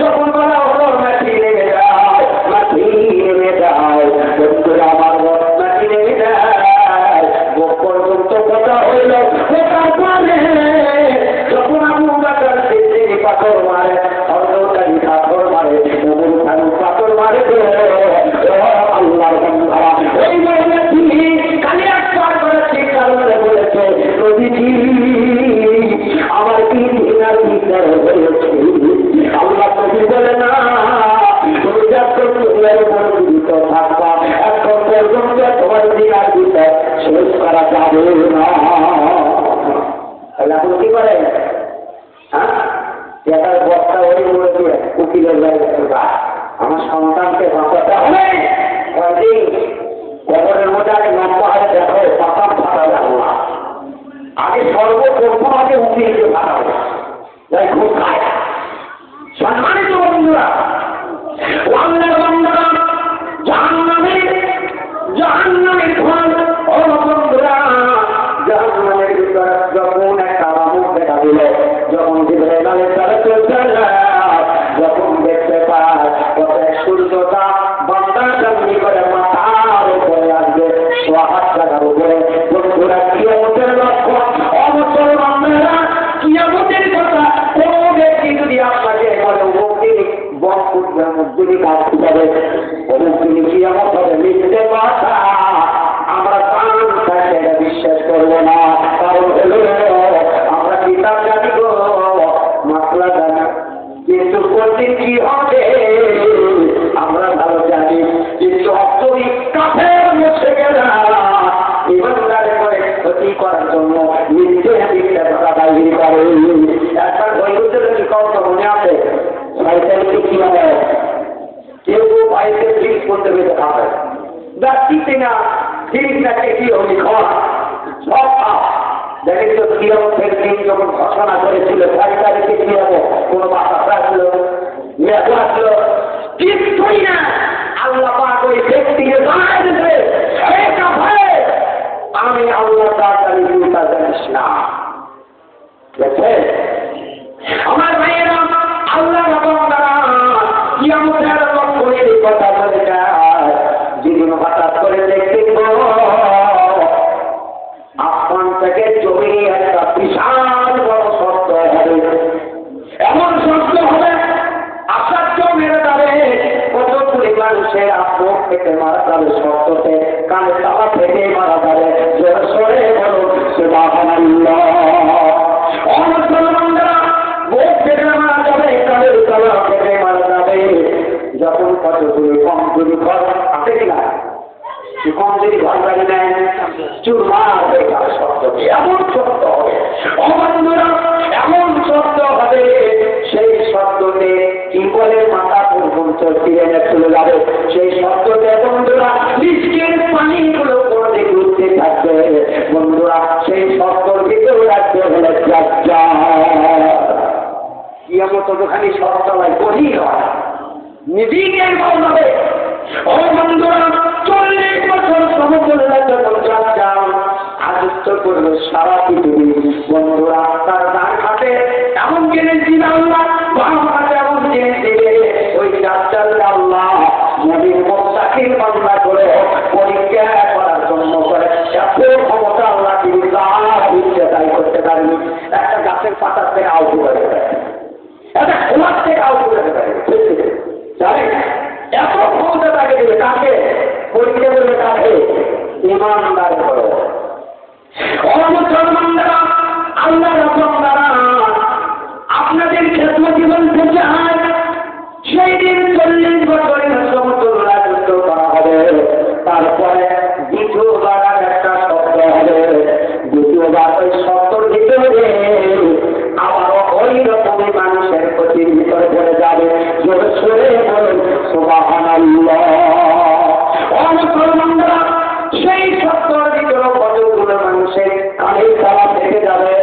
যখন বলা হলো মাটি নেমে যায়, মাটি নেমে যায়, বন্ধুরা আমার মাটি নেমে যায়, বুক পর্যন্ত কথা হইল। যখন আবু বকর সিদ্দিক পাথর মারে, হযরত পাথর মারে, ওমর ফারুক পাথর মারে, আল্লাহর বান্দা ওই মহিলা খালি একবার করে ঠিক কারণে বলেছে নবীজি আমার কি দিনার বিচার হয়েছে। আল্লাহ নবী বলে না, তুমি যখন দুনিয়ার উপর জীবিত থাকবা এখন পর্যন্ত তোমার দিনার বিচার শেষ করা যাবে না। তাহলে আপনি কি করেন? হ্যাঁ, এটার বস্তা ওই মরে দিয়ে উকিলের বাইরে আমার সন্তানকে বাঁচাতে হবে। কবরের মধ্যে আগে নম্বর হাতে দেখো, পাতাম ফাটা যাবো আগে সর্বপ্রথম আগে উকিলকে ফাটাবো, যাই খুব খায়। সম্মানিত বন্ধুরা, আল্লাহর বান্দারা জাহান্নামের ঘর, ও বন্ধুরা জাহান্নামের ভিতরে যখন একটা মুখ দেখা দিল, যখন জিবরাইল আলাইহিস সালাম যখন দেখতে পায় কত সূর্যটা বান্দার সামনে করে মাথার উপরে আসবে, হাত টাকার উপরে। বন্ধুরা, কিয়ামতের লক্ষণ অমুসলমানেরা কিয়ামতের কথা কোন ব্যক্তি যদি আপনাকে বলে মুক্তির কাজ যাবে, মুক্তির কিয়ামত হবে, লিখতে কথা আমরা কান থাকে এটা বিশ্বাস করবো না। কারণ হলো আমরা কিতাব জানি গো, মাসলা জানি, কিন্তু কোনদিন কি হবে আমরা ভালো জানি। কিন্তু অত্যধিক কাফের মুশরিকরা ইমানদারের করে ক্ষতি করার জন্য নিজে হাদিসের কথা বাইরে করে। একবার বৈকুণ্ঠের কি কথা মনে আছে? শয়তানকে কি হবে, কেউ বাইরে ঠিক করতে পেরে খাবে, ব্যক্তিতে না ঠিক না কি হলি খাওয়া সব খাওয়া। দেখেন তো কিয়ামতের দিন যখন ঘোষণা করেছিল 6 তারিখে কি হবো, কোনো বাতাস আসলো, মেঘ আসলো, কিছুই না। আল্লাহ পাক ওই ব্যক্তিকে জানাই দিতে, আমি আল্লাহ তাআলার চিন্তা জানিস না। আমার ভাইয়েরা, আল্লাহ বান্দারা কিয়ামতের লক্ষণের কথা বলে যায়, যেদিন হঠাৎ করে দেখতে আসমান থেকে জমি একটা বিশাল বড় শব্দ হবে, এমন শব্দ হবে আশ্চর্য মেরে যাবে, কত পরিমাণ সে আপনার থেকে মারা যাবে শব্দতে। তরকারি নেয় চুরমার হয়ে যাবে শব্দটি, এমন শব্দ হবে বন্ধুরা, এমন শব্দ হবে সেই শব্দতে কি বলে মাথা পর্যন্ত ফিরে চলে যাবে। সেই শব্দতে বন্ধুরা বৃষ্টির পানিগুলো কোন দিকে উঠতে থাকবে বন্ধুরা, সেই শব্দর ভিতরে রাখতে হলে কিয়ামত কতখানি শব্দ হয় বলি নয়, নিজেকে হবে। ও বন্ধুরা 40 বছর সমতুল্য যখন যান আদিত্য করবে সারা পৃথিবী বন্ধুরা, তার ডান হাতে এমন জিনিস দিবে আল্লাহ, বাম হাতে এমন জিনিস দিবে, ওই যাত্রাটা আল্লাহ নবীর মুত্তাকির বান্দা করে পরীক্ষা করার জন্য করে এত ক্ষমতা আল্লাহ তিনি তার ইচ্ছে তাই করতে পারেনি। একটা গাছের পাতার থেকে আউট করে দেয়, একটা খোলার থেকে আউট করে দেয়, জানেন এত ক্ষমতা তাকে দেবে। কাকে পরীক্ষা করবে? কাকে? ইমানদার করো। মুসলমানরা আল্লাহ রাসূলরা আপনাদের খেদমতি বলতে চায় সেই দিন 40 বছরের সমতুল্য যুদ্ধ করা হবে, তারপরে দ্বিতীয়বার একটা শব্দ হবে, দ্বিতীয়বার ওই শব্দর ভিতরে আবারও ওই রকমই মানুষের ক্ষতির ভিতরে পড়ে যাবে। জোরে সরে বলুন সুবহানাল্লাহ। ও মুসলমানরা সেই শব্দর ভিতরে কতগুলো মানুষের কানের তালা থেকে যাবে,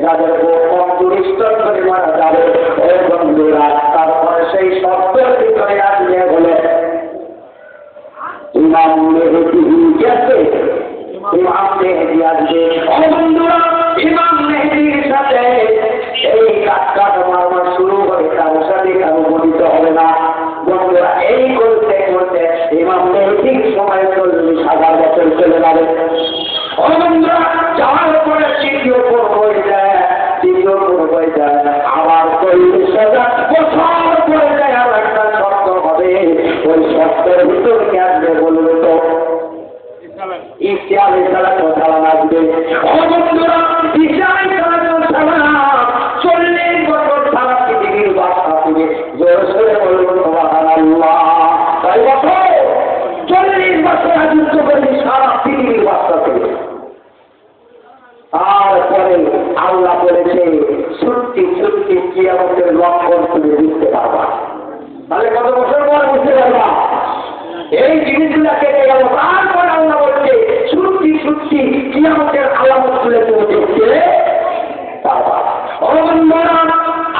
যাদের কমজোরিষ্ট করে মারা যাবে। ও বন্ধুরা তারপরে সেই শব্দের ভিতরে আসলে বলে ইমাম মেহেদী গেছে, ইমাম মেহেদী আসবে। ও বন্ধুরা ইমাম মেহেদীর সাথে এই কাজ মারমা শুরু করে কারোর সাথে কারো গণিত হবে না বন্ধুরা। এই করতে করতে ইমাম মেহেদীর সময় 40,000 বছর চলে যাবে। ও বন্ধুরা যাওয়ার পরে তৃতীয় পর্ব হয়ে যায়, তৃতীয় পর্ব হয়ে যায়, আবার 40,000 বছর পরে যায় আর একটা শব্দ হবে। ওই শব্দের ভিতর কে আসবে বলুন তো? ঈসা আলাইহিস সালাম আসবে। ও বন্ধুরা ঈসা আলাইহিস সালাম 40 বছর সারা পৃথিবীর বাদশা থেকে জোরে সরে বলুন সুবহানাল্লাহ। কয় বছর? 40 বছর যুদ্ধ করে সারা পৃথিবীর বাদশা থেকে। তারপরে আল্লাহ বলেছে সত্যি সত্যি কিয়ামতের লক্ষণ তুমি বুঝতে পারবা। তাহলে কত বছর পর বুঝতে পারবা? এই জিনিসগুলা কেটে গেল। তারপরে আল্লাহ বলছে সত্যি সত্যি কিয়ামতের আলামত তুলে তুমি দেখতে পারবা।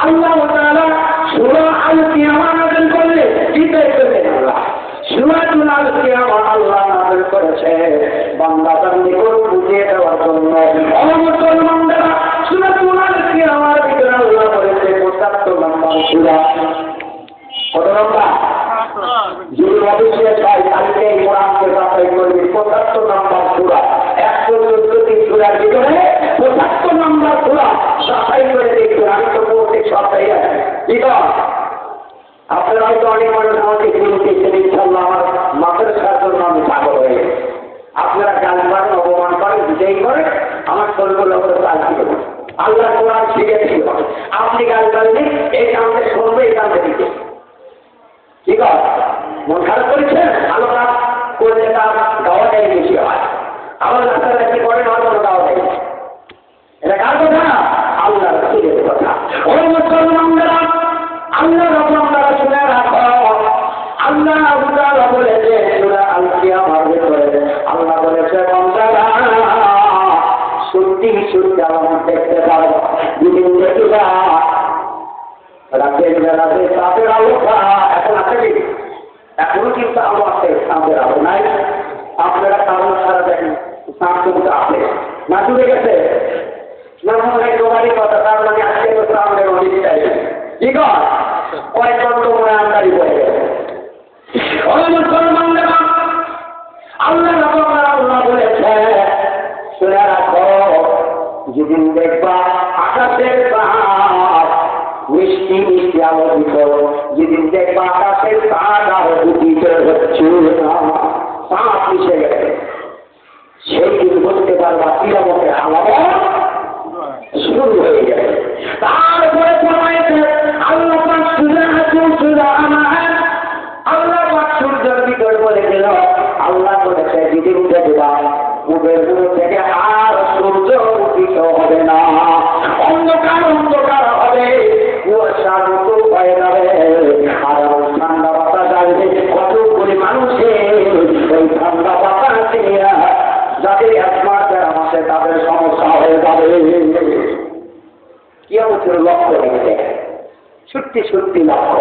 আল্লাহ তাআলা সূরা আল কিয়ামা নাযিল করলে জিজ্ঞাসা করলেন আল্লাহ সূরাতুল আল কিয়ামা আল্লাহ নাযিল করেছে বান্দাদের নিকট বুঝিয়ে দেওয়ার জন্য। মুসলমানরা সূরাতুল আল কিয়ামার ভিতরে আল্লাহ বলেছে 75 নম্বর সূরা। কত নম্বর? যদি অবশ্যই চাই কালকে এই কোরআনকে বাছাই করবি 75 নম্বর সূরা। 114টি সূরার ভিতরে 75 নম্বর সূরা বাছাই করে দেখবেন। আমি তো প্রত্যেক সপ্তাহে আছি। ঠিক আছে? আপনারা হয়তো অনেক মানুষ আমাকে বলতেছেন ইনশাআল্লাহ আমার মাদ্রাসার জন্য আমি পাগল হয়ে গেছি। আপনারা গান করেন, অপমান করেন, বিজয়ী করেন, আমার শরীর চালছি দেবো। আল্লাহ কোরআন শিখেছি। আপনি গান করেন এই কামটা শুনবে, এই কামটা দিতে। ঠিক আছে? মন খারাপ করেছেন? ভালো কাজ করলে তার গাওয়াটাই বেশি হয়। আমার রাস্তাঘাটি করেন আমার কোনো গাওয়া নেই। এটা কার কথা? আল্লাহ রাসূলের কথা। ও মুসলমানরা আল্লাহ রাসূলরা শুনে রাখো। আল্লাহ তাআলা বলেছে সূরা আল কিয়ামার ভিতরে আল্লাহ বলেছে বান্দারা সত্যি সত্যি আলামত দেখতে পারো। যেদিন দেখিবা রাতের বেলাতে চাঁদের আলোটা এখন আছে কি? এখনো কিন্তু আলো আছে, চাঁদের আলো নাই। আপনারা কারণ ছাড়া দেখেন চাঁদ কিন্তু আছে না, ডুবে গেছে না? মনে হয় তোমারই কথা। তার মানে আজকে তো চাঁদের অনেক চাই। ঠিক আছে? কয়েকজন তো মনে আমদানি করে গেছে। আল্লাহ আল্লাহ বলেছে শুনে রাখো যেদিন দেখবা আকাশের মিষ্টি মিষ্টি আলোকিত, যেদিন দেখবা আকাশের চাঁদ আর উদিত হচ্ছে না, চাঁদ মিশে গেছে, সেই দিন বুঝতে পারবা কিয়ামতের আলামত শুরু হয়ে গেছে। তারপরে আল্লাহ আল্লাহ সূর্যের ভিতর বলে দিল আল্লাহ বলেছে প্রতিদিন দেখবা মুখের মুখ থেকে আর সূর্য উদিত হবে না, অন্ধকার অন্ধকার হবে, কুয়াশার মতো হয়ে যাবে, আর ঠান্ডা বাতাস আসবে। কতগুলি মানুষের ওই ঠান্ডা বাতাস যাদের একমাস দেড় মাসে তাদের সমস্যা হয়ে যাবে। কিয়ামতের লক্ষ্য রেখে সত্যি সত্যি লক্ষ্য।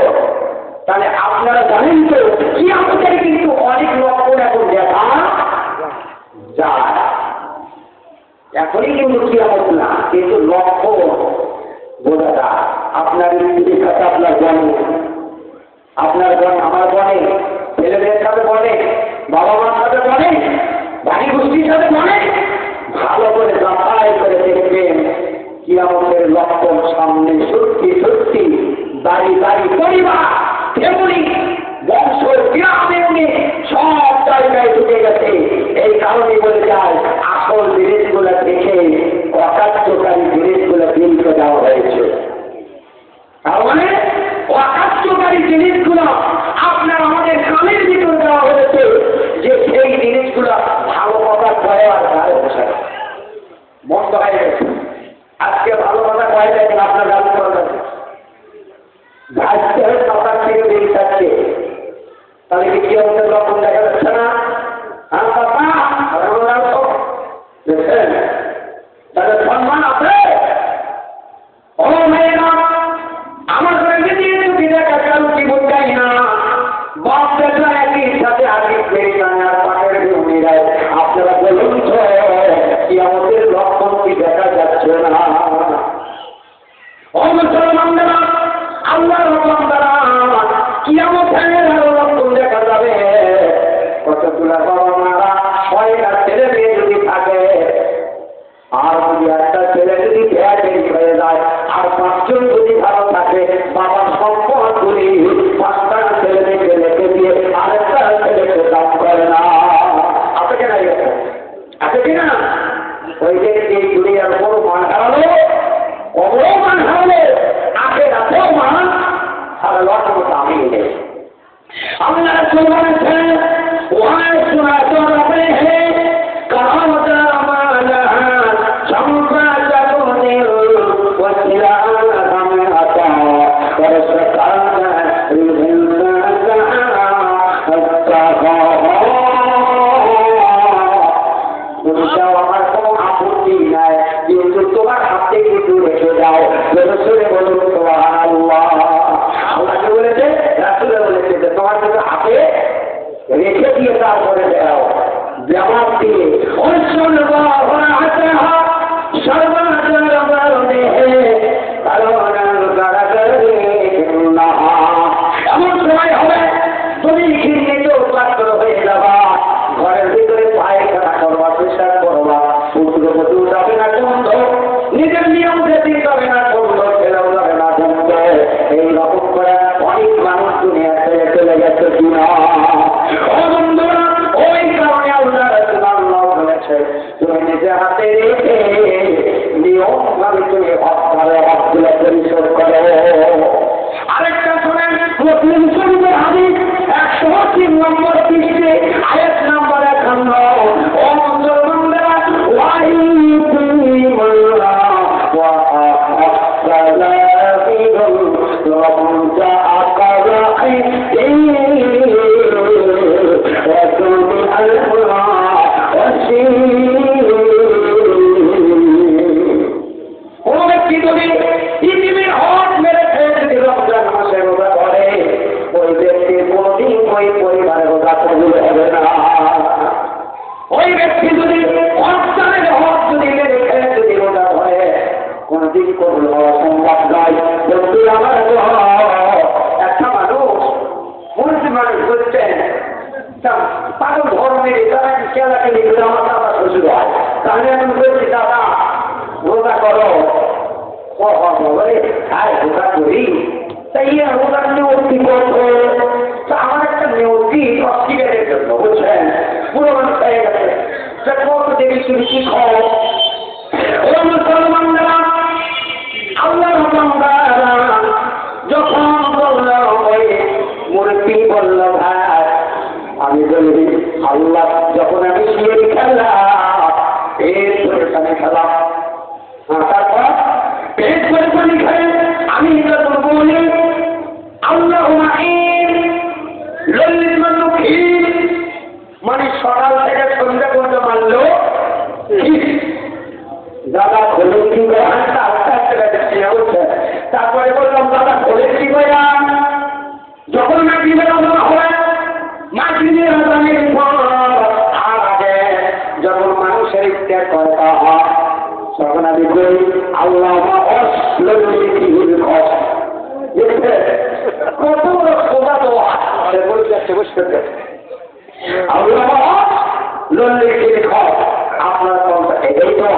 তাহলে আপনারা জানেন তো কিয়ামতের কিন্তু অনেক লক্ষ্য এখন দেখা যায়। এখনই কিন্তু কিয়ামত না, কিন্তু লক্ষ্য বোঝা যায়। আপনার স্ত্রীর সাথে আপনার বনে, আপনার বনে আমার বনে, ছেলেদের সাথে বনে, বাবা মার সাথে বনে, ভাই গোষ্ঠীর সাথে বনে, ভালো করে যাচাই করে দেখবেন কিয়ামতের লক্ষণ সামনে সত্যি সত্যি বাড়ি বাড়ি পরিবার ফ্যামিলি বংশ গ্রামে সব জায়গায় ঢুকে গেছে। এই কারণে বলে যায় আসল জিনিসগুলো দেখে অকার্যকারী জিনিসগুলো দিনকে দেওয়া হয়েছে। তার মানে অকার্যকারী জিনিসগুলো আপনার আমাদের কানের ভিতর দেওয়া হয়েছে, যে সেই জিনিসগুলো ভালো কথা কয়ে আর গায়ে বসে বন্ধ হয়ে গেছে। আজকে ভালো কথা কয়ে দেখেন আপনার গাড়ি করবেন গাছতে হয়ে সকাল থেকে বেরিয়ে থাকছে, তাহলে কি কিয়ামতের লক্ষণ দেখা যাচ্ছে না? হ্যাঁ বাবা দেখছেন তাদের সম্মান আছে। ও মেয়েরা আমার সঙ্গে দিয়ে যদি দেখা কারণ কি বোঝাই না, বাপ দেখলা একই সাথে আগে বেরিয়ে যায় আর পাশের মেয়েরায় আপনারা বলুন তো কিয়ামতের লক্ষণ কি দেখা যাচ্ছে না? ও মুসলমানরা আল্লাহর হুকুম দ্বারা কিয়ামতের লক্ষণ দেখা যাবে। কতগুলা বাবা মারা 6টা ছেলে মেয়ে যদি থাকে, আর যদি একটা ছেলে যদি বেয়াদবি হয়ে যায়, আর 5 জন যদি ভালো থাকে, বাবার সম্পদ গুলি 5টা ছেলে মেয়েকে রেখে দিয়ে আরেকটা ছেলেকে দান করে না। আছে কিনা? আছে কিনা? ওই যে এই দুনিয়ার বড় মান হারালো, কবরও মান হারালো, আখেরাতেও মান হারালো। আমি আল্লাহ রাসূল বলেছেন ওয়াই সুরা তরফে হে কামতা মানা সংসা জাগুনিল ওয়াসিলা আতা ওয়াসকানা ইনসানা আত্তাকা। আমার কোনো আপত্তি নাই, কিন্তু তোমার হাত থেকে একটু রেখে যাও। রাসূল বলুন সুবহানাল্লাহ। আল্লাহ বলেছে, রাসূল বলেছে যে তোমার কিন্তু হাতে রেখে দিয়ে তারপরে দাও জবাব দিয়ে এমন সময় হবে তুমি ঘিরে পাত্র হয়ে যাবা, ঘরের ভিতরে পায়খানা করবা, পেশাব করবা, পুত্রবধূ যাবে না বন্ধ, নিজের নিয়ম যেতে যাবে না বন্ধ, ছেলেও যাবে না বন্ধ। এইরকম করে অনেক মানুষ দুনিয়া ছেড়ে চলে গেছে কিনা? বন্ধুরা ওই কারণে আল্লাহ বলেছে তুমি নিজের হাতে রেখে নিয়ম ভাবে তুমি হকগুলো পরিশোধ করো। আরেকটা শোনেন মুসলিম শরীফের হাদিস 103 নম্বর পৃষ্ঠাে আয়াত নাম্বার 51। ও মুসলমানরা ওই ব্যক্তি যদি অর্থানের হক যদি মেরে খেলে যদি রোজা ধরে কোনদিন কবুল হওয়া সম্ভব নয়। যদি আমার একটা মানুষ মুসলিম মানুষ বুঝছেন পাগল ধর্মের তারা খেলাকে লিখে আমার দাদা শ্বশুর হয়, তাহলে আমি বলছি দাদা রোজা করো, বলে হ্যাঁ রোজা করি, তাই রোজার নিয়তি করতো। আমার একটা নিয়তি অস্বীকারের জন্য বুঝছেন পুরো মানুষ হয়ে গেছে, কত দেবী তুমি কি খাও। ও মুসলমানরা আল্লাহ যখন বলল ওই মূর্তি বলল ভাই, আমি বলি আল্লাহ যখন আমি দাদা খোলেন কি করে? তারপরে বললাম দাদা খোলেন কি করে? যখন মাগরিবের আজান হয়, মাগরিবের আজানের পর আর আগে যখন মানুষের ইফতার করা হয়, তখন আমি বলি আল্লাহুম্মা আসলুল কস। কত বড় সোজা দোয়া আরে বলতে বসতে আল্লাহুম্মা আসলুল কস। আপনার কোনটা এটাই তো?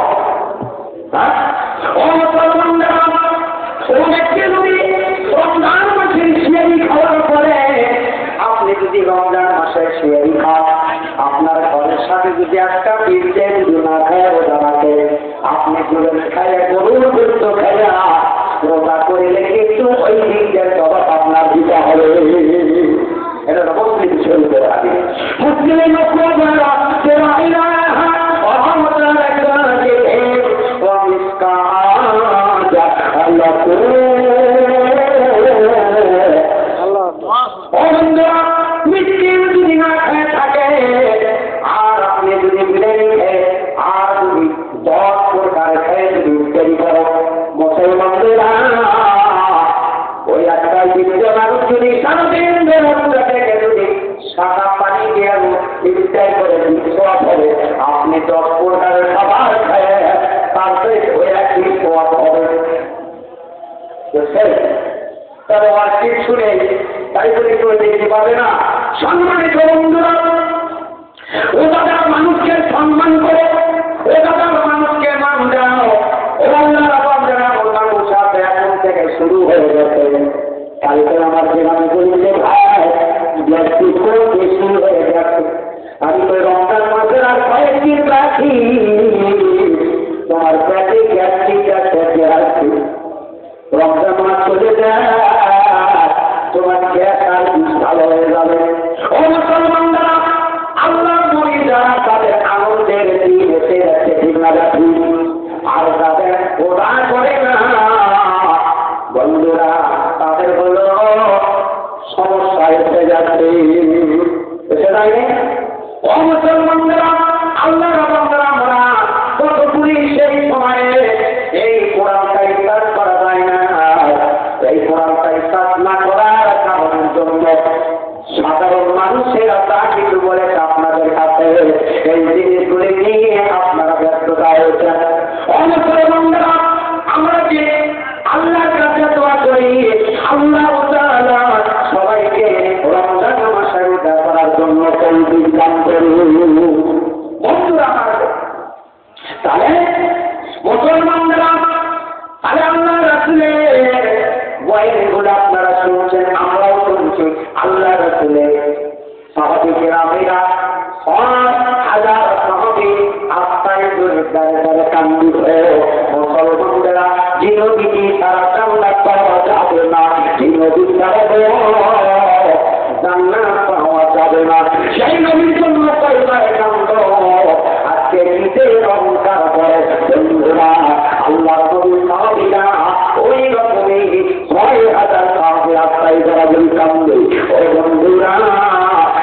হ্যাঁ, ও মুসলমানরা, ও ব্যক্তি যদি রমজান মাসে সিয়ারি খাওয়ার পরে আপনি যদি রমজান মাসে সিয়ারি খান, আপনার ঘরের সাথে যদি একটা বীরদের গুণা খায় রোজা রাখে, আপনি গুলো খায় গরুর গুরুত্ব খায় রোজা করিলে কিন্তু ওই বীরদের জবাব আপনার দিতে হবে। এটা তো মুসলিম শরীফের হাদিস। মুসলিম মৃত্যু যদি না খেয়ে থাকে আর আপনি যদি বিরিয়ানি খেয়ে আর যদি 10 প্রকার খেয়ে যদি তৈরি করো, মুসলমানদের ওই একটা জীবিত মানুষ যদি সারাদিন থেকে যদি সাদা পানি দিয়ে ইফতার করে সোয়াব হবে, আপনি 10 প্রকারের খাবার খেয়ে তারপরে ওই একই সোয়াব হবে। তবে আমার ঠিক শুনে তাই বলে কেউ দেখতে পাবে না। সম্মানিত বন্ধুরা, ও দাদা মানুষকে সম্মান করে, ও দাদা মানুষকে মান দাও, ও আল্লাহর বান্দারা মানুষ সাথে এখন থেকে শুরু হয়ে গেছে। কালকে আমার গ্রামে বলি যে ভাই গ্যাস্ট্রিক খুব বেশি হয়ে গেছে, আমি তো রমজান মাসের আর কয়েকদিন রাখি, তোমার পেটে গ্যাস্ট্রিক আছে, রমজান মাস চলে যায় তোমার গ্যাস আর ভালো হয়ে যাবে। ও মুসলমানরা, আল্লাহ নবী যারা তাদের আনন্দের দিন এসে যাচ্ছে ঠিক না যাচ্ছি, আর তাদের ওরা করে না বন্ধুরা, তাদের হলো সমস্যা এসে যাচ্ছে। সেটাই ও মুসলমানরা, আল্লাহ বান্দারা আমরা কতগুলি সেই সময়ে এই কোরআনটা ইফতার করা যায় না, এই কোরআনটা ইফতার না করার কারণের জন্য সাধারণ মানুষেরা তা কিছু বলেছে আপনাদের কাছে, এই জিনিসগুলি নিয়ে আপনারা ব্যস্ততা হয়েছেন। মুসলমানরা, আমরা যে আল্লাহর কাছে দোয়া করি আল্লাহ তাআলা সবাইকে রমজান মাসে রোজা করার জন্য তৌফিক দান করুন। বন্ধুরা, তাহলে মুসলমানরা, তাহলে আল্লাহ রাসূলের বয়ানগুলো আপনারা শুনছেন, আমরাও শুনছি। আল্লাহ রাসূলের সাহাবী কেরামেরা 5,000 সাহাবী আত্মায় দরে কান্দিত। মুসলমানরা জিনবি তারা জান্নাত পাওয়া যাবে না, জিনবি তারা জান্নাত পাওয়া যাবে না, সেই নবীর জন্য কয়বার কান্দ। আজকে ঈদে অহংকার করে বন্ধুরা, আল্লাহ নবী সাহাবীরা ওই রকমই 6,000 সাহাবী আত্মায় যারা বলি কান্দে। ও বন্ধুরা,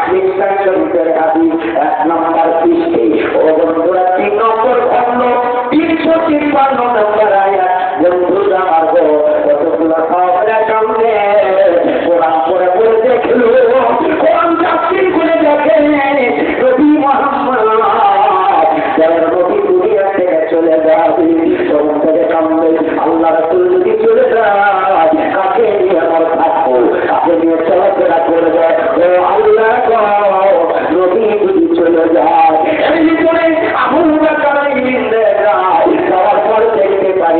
মিশকাত শরীফের হাদিস 1 নম্বর পৃষ্ঠাে, ও বন্ধুরা 3 নম্বর খণ্ড 353 নম্বর আয়াত। বন্ধুরা আমার গো, কতগুলো সাহাবীরা কান্দে, কোরআন পড়ে পড়ে দেখলো, কোরআন তাফসীর করে দেখে নবী মুহাম্মদ যারা নবী দুনিয়া থেকে চলে যায় তখন থেকে কান্দে। আল্লাহ রাসূল যদি চলে যায় কাকে নিয়ে আমার থাকবো, কাকে নিয়ে চলাফেরা করবো? ও আল্লাহ গো, নবী যদি চলে যায় এই করে আবু বকর নিন্দে যায়, যাওয়ার পর দেখতে পাই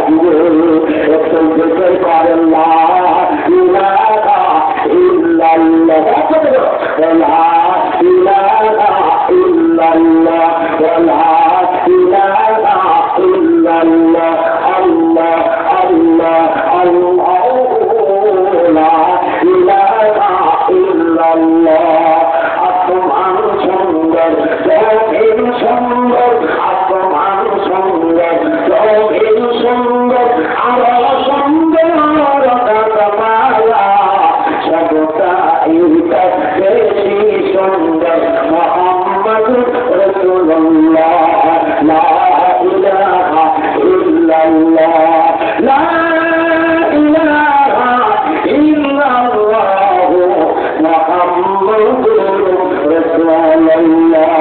লাগবে রসুল জিকির করেন লা ইলাহা ইল্লাল্লাহ লা ইলাহা ইল্লাল্লাহ লা ইলাহা ইল্লাল্লাহ আল্লাহ আল্লাহ আল্লাহ লা ইলাহা ইল্লাল্লাহ আসমান সুন্দর জমিন সুন্দর আসমান সুন্দর জমিন সুন্দর আরো সুন্দর বেশি সুন্দর মুহাম্মদ রাসূলুল্লাহ লা ইলাহা ইল্লাল্লাহ লা ইলাহা ইল্লাল্লাহ মুহাম্মাদুর রাসূলুল্লাহ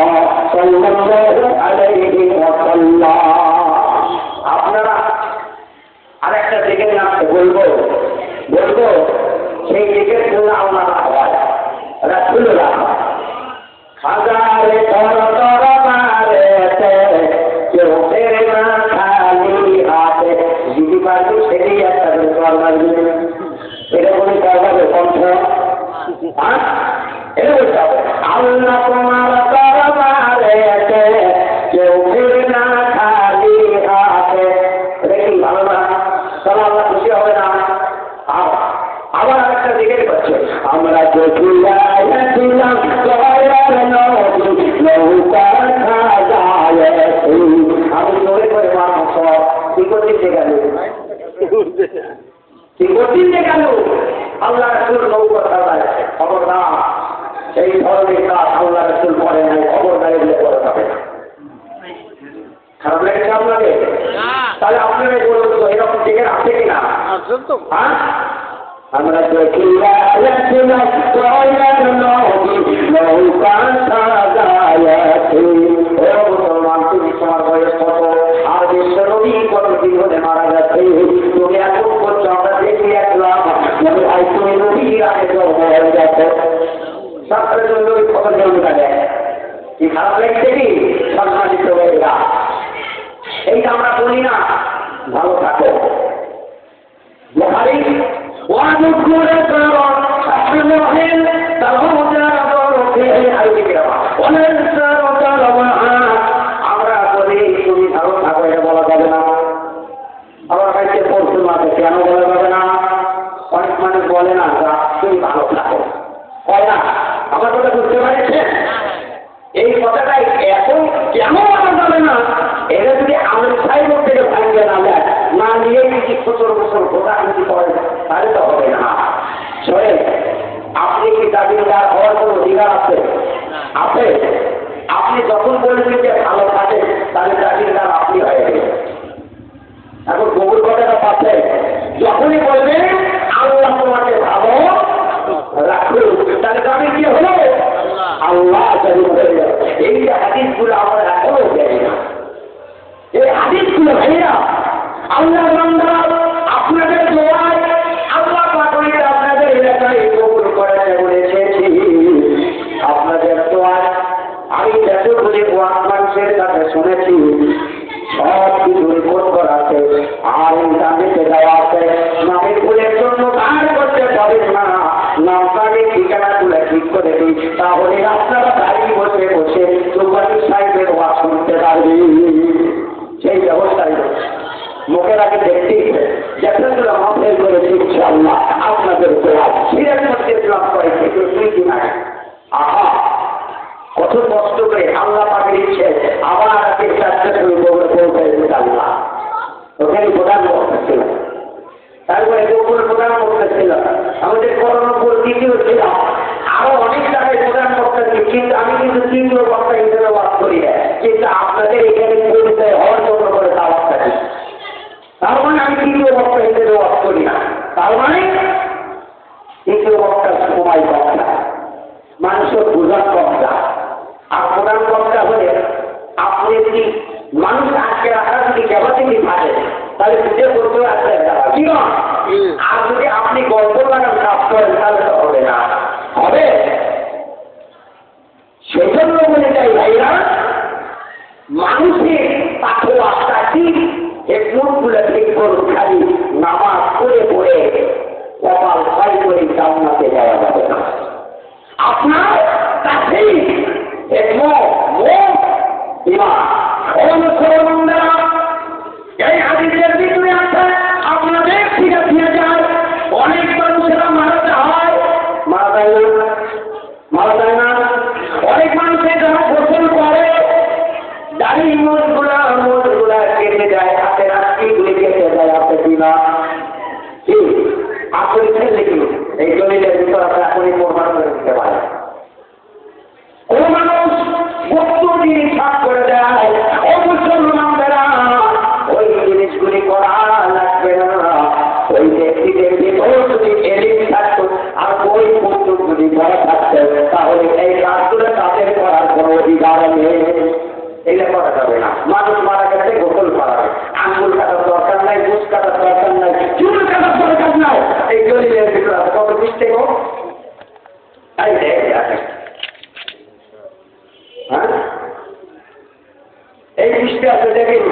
সাল্লাল্লাহু আলাইহি ওয়াসাল্লাম। আপনারা আরেকটা দিকে বলবো সেই দিকের জন্য আমার আওয়াজ রাসূলুল্লাহ হাজারে তর তর মারেতে কেউ তেরে না খালি হাতে যদি পারবি সেটাই একটা দরকার লাগবে এটা বলি করবে কণ্ঠ এটা বলতে হবে আল্লাহ তোমার তর মারেতে কেউ তেরে না খালি হাতে এটা কি ভালো না তাহলে আল্লাহ খুশি হবে না। আবার একটা দিকে পাচ্ছে আমরা ছিলাম আমি জোরে করে মানুষ কি করতে গেল আল্লাহ রাসূল নৌকা চালায় খবরদার সেই ধরনের কাজ আল্লাহ রাসূল করে নাই খবরদার এগুলো করে যাবে না। খারাপ লেগেছে আপনাকে? তাহলে আপনারা বলুন তো এরকম দিকে আছে কিনা? হ্যাঁ আমরা তোমার বয়স কত আর বিশ্বনবী কত জীবনে মারা গেছে তুমি এখন করছো আমরা দেখি একলাম তুমি নবীর আগে জন্ম হয়ে গেছে সবটার জন্য কত জন্ম লাগে কি খারাপ লেগেছে কি সম্মানিত হয়েগা এইটা আমরা বলি না ভালো থাকো বুখারী وَنُذْكُرَ كَرَمَ أَحْلَهِمْ تَهُجَرَ بَرُكِهِ أَيْكِرَمَ وَنَنْسَرُ كَرَمَهَا আমরা বলি তুমি ভালো থাকো এটা বলা যাবে না। আবার কাছে পড়তে মাঝে কেন বলা যাবে না? অনেক মানুষ বলে না তুমি ভালো থাকো হয় না। আমার কথা বুঝতে পারছেন? এই কথাটাই এখন কেন বলা যাবে না এটা যদি আমার সাইড থেকে ভাঙবে না যায় না নিয়ে যদি বছর ভোটাভুটি করেন তাহলে তো হবে না। শোনেন আপনি কি জাগিরদার হওয়ার কোনো অধিকার আছে? আছে। আপনি যখন বলবেন যে ভালো থাকে তাহলে জাগিরদার আপনি হয়ে গেলেন। এখন গোবর কথাটা পাচ্ছেন যখনই বলবেন আল্লাহ তোমাকে ভালো রাখুন তাহলে জামিন কি হলো? আল্লাহ জামিন হয়ে গেল। এই যে হাদিসগুলো আমরা এখনো জানি না। এই হাদিসগুলো ভাইরা আল্লাহ বান্দারা আপনাদের দোয়ায় আল্লাহ পাকের আপনাদের এলাকায় কবুল করেছে বলেছে। আপনাদের দোয়ায় আমি যতগুলি ওয়াজ মানুষের কাছে শুনেছি সব কিছু রিপোর্ট করা আছে আর ইন্টারনেটে দেওয়া আছে। নামের ভুলের জন্য কাজ করতে পারেন না নামটাকে ঠিকানাগুলো ঠিক করে দিই তাহলে আপনারা বাড়ি বসে বসে সুপারি সাহেবের ওয়াজ শুনতে পারবেন। সেই ব্যবস্থায় মুখের আগে দেখতেই যেখানে মাফের করে দিচ্ছে আল্লাহ আপনাদের সিরাজ মধ্যে ইসলাম করে দুই দিন আগে আহা কত কষ্ট করে আল্লাহ পাকের ইচ্ছে আবার আগে চারটে শুরু করে পৌঁছে আল্লাহ ওখানে প্রধান বক্তা ছিল তারপরে গোকুল প্রধান বক্তা ছিল আমাদের করোনাপুর দ্বিতীয় ছিল আরো অনেক জায়গায় প্রধান বক্তা ছিল কিন্তু আমি কিন্তু তৃতীয় বক্তা হিসেবে বাস করি না কিন্তু আপনাদের এখানে পরিচয় হওয়ার জন্য করে দাওয়াত থাকি তার মানে আমি তৃতীয় বক্তা হিসেবে বাস করি না তার মানে তৃতীয় বক্তার সময় বক্তা মানুষের বোঝার বক্তা আর প্রধান বক্তা হলে আপনি যদি মানুষ আজকে রাখার যদি ক্যাপাসিটি থাকে তাহলে বুঝে করতে আসলে কি না আর যদি আপনি গল্প লাগান কাজ করেন তাহলে তো হবে না হবে সেজন্য বলে যাই ভাইরা মানুষের তাকে আস্তাকি একটু মুখগুলো ঠিক করুন, খালি নামাজ পড়ে পড়ে কপাল খাই করে জান্নাতে যাওয়া যাবে না। আপনার কাছেই এই হাদিসের ভিতরে আছে আপনাদের ঠিক যায় অনেক মানুষেরা মারা যায়, মারা যায় না। অনেক মানুষের যারা গোসল করে দাড়ি মোজগুলা কেটে যায়, হাতের আটকিগুলি কেটে যায়, আপনি কিনা কি আসলে ছেলে কি এই দলিলের ভিতর আপনি এখনই প্রমাণ করে দিতে পারেন। কোন মানুষ বস্তু জিনিস ভাগ করে দেয়, ও মুসলমানরা ওই জিনিসগুলি করা লাগবে না। ওই ব্যক্তিদের ভিতর যদি এলিম থাকতো আর ওই বস্তুগুলি করা থাকতো তাহলে এই কাজগুলো তাদের করার কোনো অধিকার নেই, এগুলো করা যাবে না। মানুষ মারা গেছে গোসল করাবে, আঙ্গুল কাটার দরকার নাই, মুখ কাটার দরকার নাই, চুল কাটার দরকার নাই। এই দলিলের ভিতরে কত মিস্টেক হোক এই দৃষ্টি আছে দেখেন।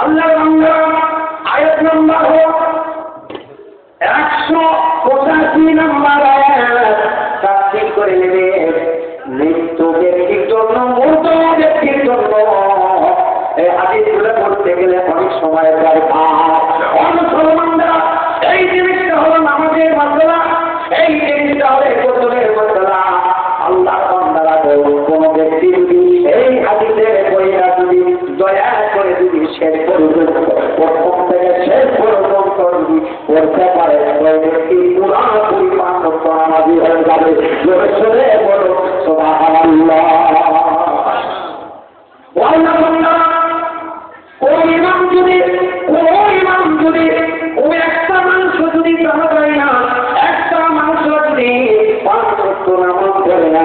আল্লাহ আয়াত নম্বর 185 নম্বর আয়াত তাফসীর করে নেবে। মৃত্যু ব্যক্তির জন্য, মূর্ত ব্যক্তির জন্য এই হাদিসগুলো পড়তে গেলে অনেক সময় দরকার। মুসলমানরা এই জিনিসটা হলো নামাজের মাসলা, এই জিনিসটা হলো গোসলের মাসলা। আল্লাহ বান্দারা কোন ব্যক্তি যদি এই হাদিসের বইটা যদি দয়া করে যদি শেষ পর্যন্ত প্রথম থেকে শেষ পর্যন্ত যদি পড়তে পারে ওই ব্যক্তি পুরাপুরি পাঁচশত নামাজি হয়ে যাবে। জোরে সোরে বলো সুবহানাল্লাহ। কোন ইমাম যদি ওই একটা মানুষ যদি জানা যায় না, একটা মানুষ যদি 5 ওয়াক্ত নামাজ পড়ে না,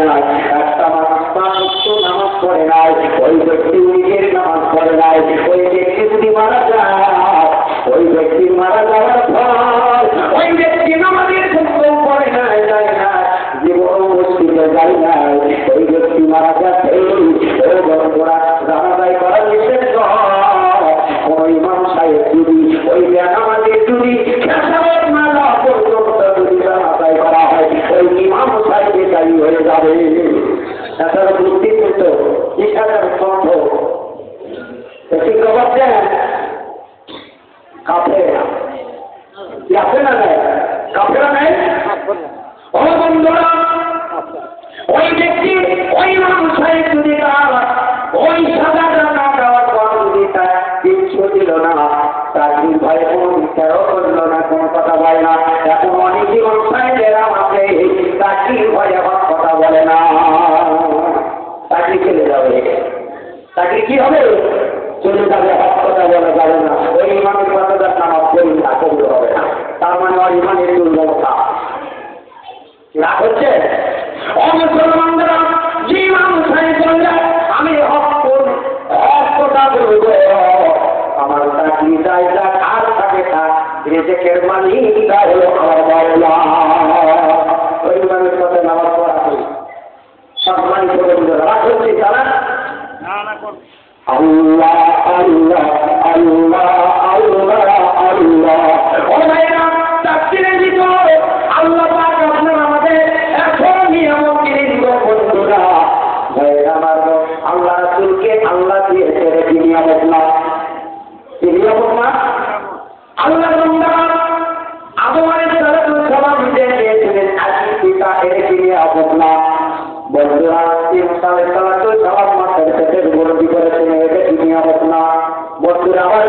একটা মানুষ 5 ওয়াক্ত নামাজ পড়ে নাই, ওই ব্যক্তি নিজের নামাজ পড়ে নাই, ওই ব্যক্তি যদি মারা যায়, ওই ব্যক্তি মারা যাওয়ার পর ওই ব্যক্তি নামাজের জন্য পড়ে নাই, যায় না, জীবন মসজিদে যায় না, ওই ব্যক্তি মারা যাচ্ছে। জানাজাই করা নিষেধ। কোন ইমাম সাহেব যদি ওই নামাজের যদি মালা পর্যন্ত যদি জানাজাই করা হয়, ওই ইমাম সাহেবে দায়ী হয়ে যাবে। তাছাড়া বুদ্ধি করতো ইশারার কণ্ঠ ঠিক খবর দেন কাফেরা নেয়, কাফেরা নেয়। ও বন্ধুরা, ওই ব্যক্তি ওই ইমাম সাহেব যদি তার ওই সাজাটা না দেওয়ার পর যদি তার কিচ্ছু দিল না, তার ভয়ে কোনো বিচারও করল না, কোনো কথা বলে না। এখন অনেক ইমাম সাহেবেরা আছে চাকরির ভয়ে কথা বলে না, চাকরি চলে যাবে। চাকরি কি হবে? চলে যাবে, কথা বলা যাবে না। ওই ইমামের কথাটার নামাজ পড়ি না, কবুল হবে না। তার মানে ওর ইমানের দুর্বলতা রাগ হচ্ছে। মুসলমানরা যে মানুষ আমি কথা বলবো, আমার চাকরি জায়গা আর থাকে না, রেজেকের মালিকটা হলো আমার বাবা। ওই মানুষের কথা নামাজ পড়া করি সম্মানিত রাগ হচ্ছে তারা। আল্লাহ আল্লাহ আল্লাহ আল্লাহ আল্লাহ। ও ভাইরা, তাফসীরে লিখো আল্লাহ পাক আপনারা আমাদের এখন নিয়ামত দিলেন বন্ধুরা। ভাইরা আমার, আল্লাহ রাসূলকে আল্লাহ দিয়েছে কি নিয়ামত না? কি নিয়ামত না? আল্লাহ বান্দা আদম আলাইহিস সালাম দিয়েছিলেন আদি পিতা, এর কি নিয়ামত না? বন্ধুরা, ঈসা আলাইহিস সালাম মাথার পেটের গর্ভে করেছেন, এটা কি নিয়ামত না? বন্ধুরা আমার,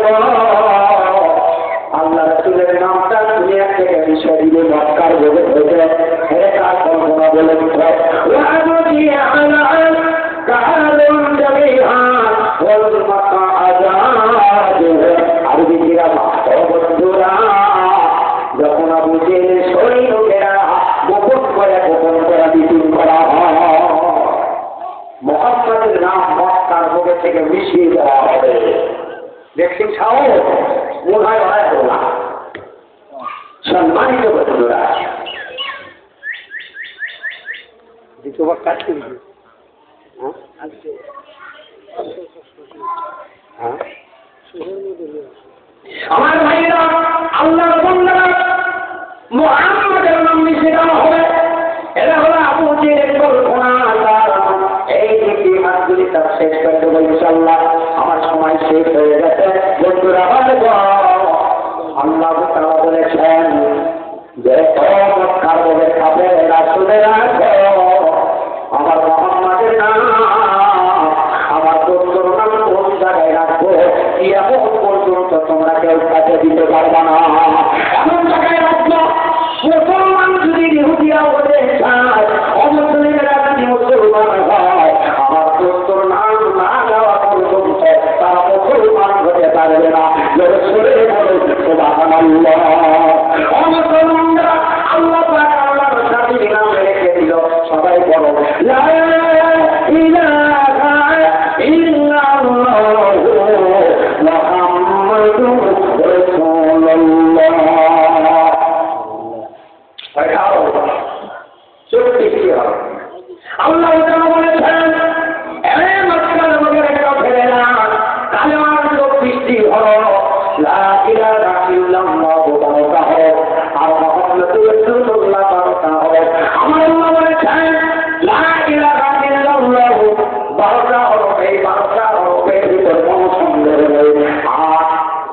আল্লাহ রাসূলের নামটা দুনিয়া থেকে বিষয় দিলে মক্কার বলে হয়েছে, এটা কল্পনা বলে যখন আবু জেহেলের শরীর লোকেরা গোপন করা বিক্রি করা হয়, মুহাম্মদের নাম মক্কার বুকে থেকে মিশিয়ে দেওয়া হবে। দেখছেন সাহস, মনে হয় না। সম্মানিত বন্ধুরা, দ্বিতীয়বার কাজ করবি। আমার ভাইরা, আল্লাহর বান্দারা মুহাম্মাদের নাম শেখানো হবে। এরা হলো আবু জেহেলের গর্ভনাদার। এই দুটি হাতগুলি তার শেষ করে দেবো ইনশাআল্লাহ। আমার সময় শেষ হয়ে গেছে বন্ধুরা। আল্লাহ তাআলা বলেছেন যে মক্কার বলে খাবে রাসূলে রাখো আমার মুহাম্মাদের নাম, আমার দোস্তর নাম কোন জায়গায় রাখবো কিয়ামত পর্যন্ত তোমরা কেউ কাছে দিতে পারবে না। এমন জায়গায় রাখবো মুসলমান যদি ইহুদিরা হতে চায়, অমুসলিমেরা যদি মুসলমান হয়, আমার দোস্তর নাম না দেওয়া পর্যন্ত তারা মুসলমান হতে পারবে না। জোরে সরে বলে সুবহানাল্লাহ। অমুসলমানরা আল্লাহ পাক আল্লাহর সাথে নাম রেখে দিল। সবাই বলো লা ইলাহা ইল্লাল্লাহু মুহাম্মাদুর রাসূলুল্লাহ। আল্লাহ বলেছেন মক্কার মধ্যে একটা ফেলে না কালেমার চোখ বৃষ্টি হলো লা ইলাহা ইল্লাল্লাহু বারাকা হলো আর মুহাম্মাদুর রাসূলুল্লাহ বারাকা হলো। আমার আল্লাহ বলেছেন লা ইলাহা ইল্লাল্লাহু বারাকা হলো। এই বারাকা হলো এর ভিতর কোনো সন্দেহ নেই। আর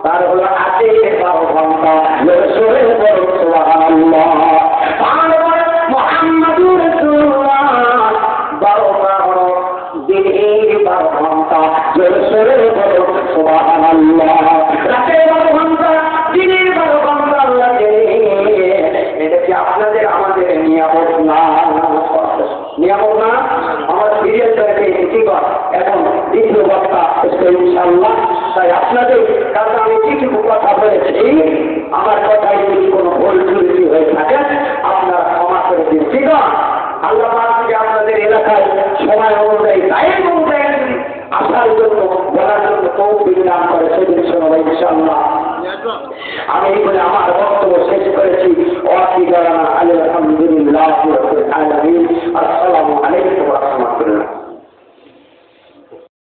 তার হলো আছে 12 ঘন্টা। রসুলে বলো সুবহানাল্লাহ। মুহাম্মাদুর রাসূলুল্লাহ বারাকা হলো দিনের 12 ঘন্টা। রসুলে বলো সুবহানাল্লাহ। রাতে 12 ঘন্টা, দিনের 12 ঘন্টা আল্লাহ দেন। এটা কি আপনাদের আমাদের নিয়ামত না? নিয়ামত না? আমার সিরিয়াল থেকে ঠিক এখন দ্বিতীয় বক্তা ইনশাআল্লাহ। তাই আপনাদের কাছে আমি কিছু কথা বলেছি, আমার কথায় যদি কোনো ভুল ত্রুটি হয়ে থাকে আপনারা ক্ষমা করে দিন। ঠিক আছে? আল্লাহ পাক আপনাদের এলাকায় সময় অনুযায়ী টাইম অনুযায়ী আসার জন্য বলার জন্য তৌফিক দান করে সেদিন শোনাবো ইনশাআল্লাহ। আমি এই বলে আমার বক্তব্য শেষ করেছি। আলহামদুলিল্লাহ রাব্বিল আলামিন। আসসালামু আলাইকুম ওয়া রাহমাতুল্লাহ।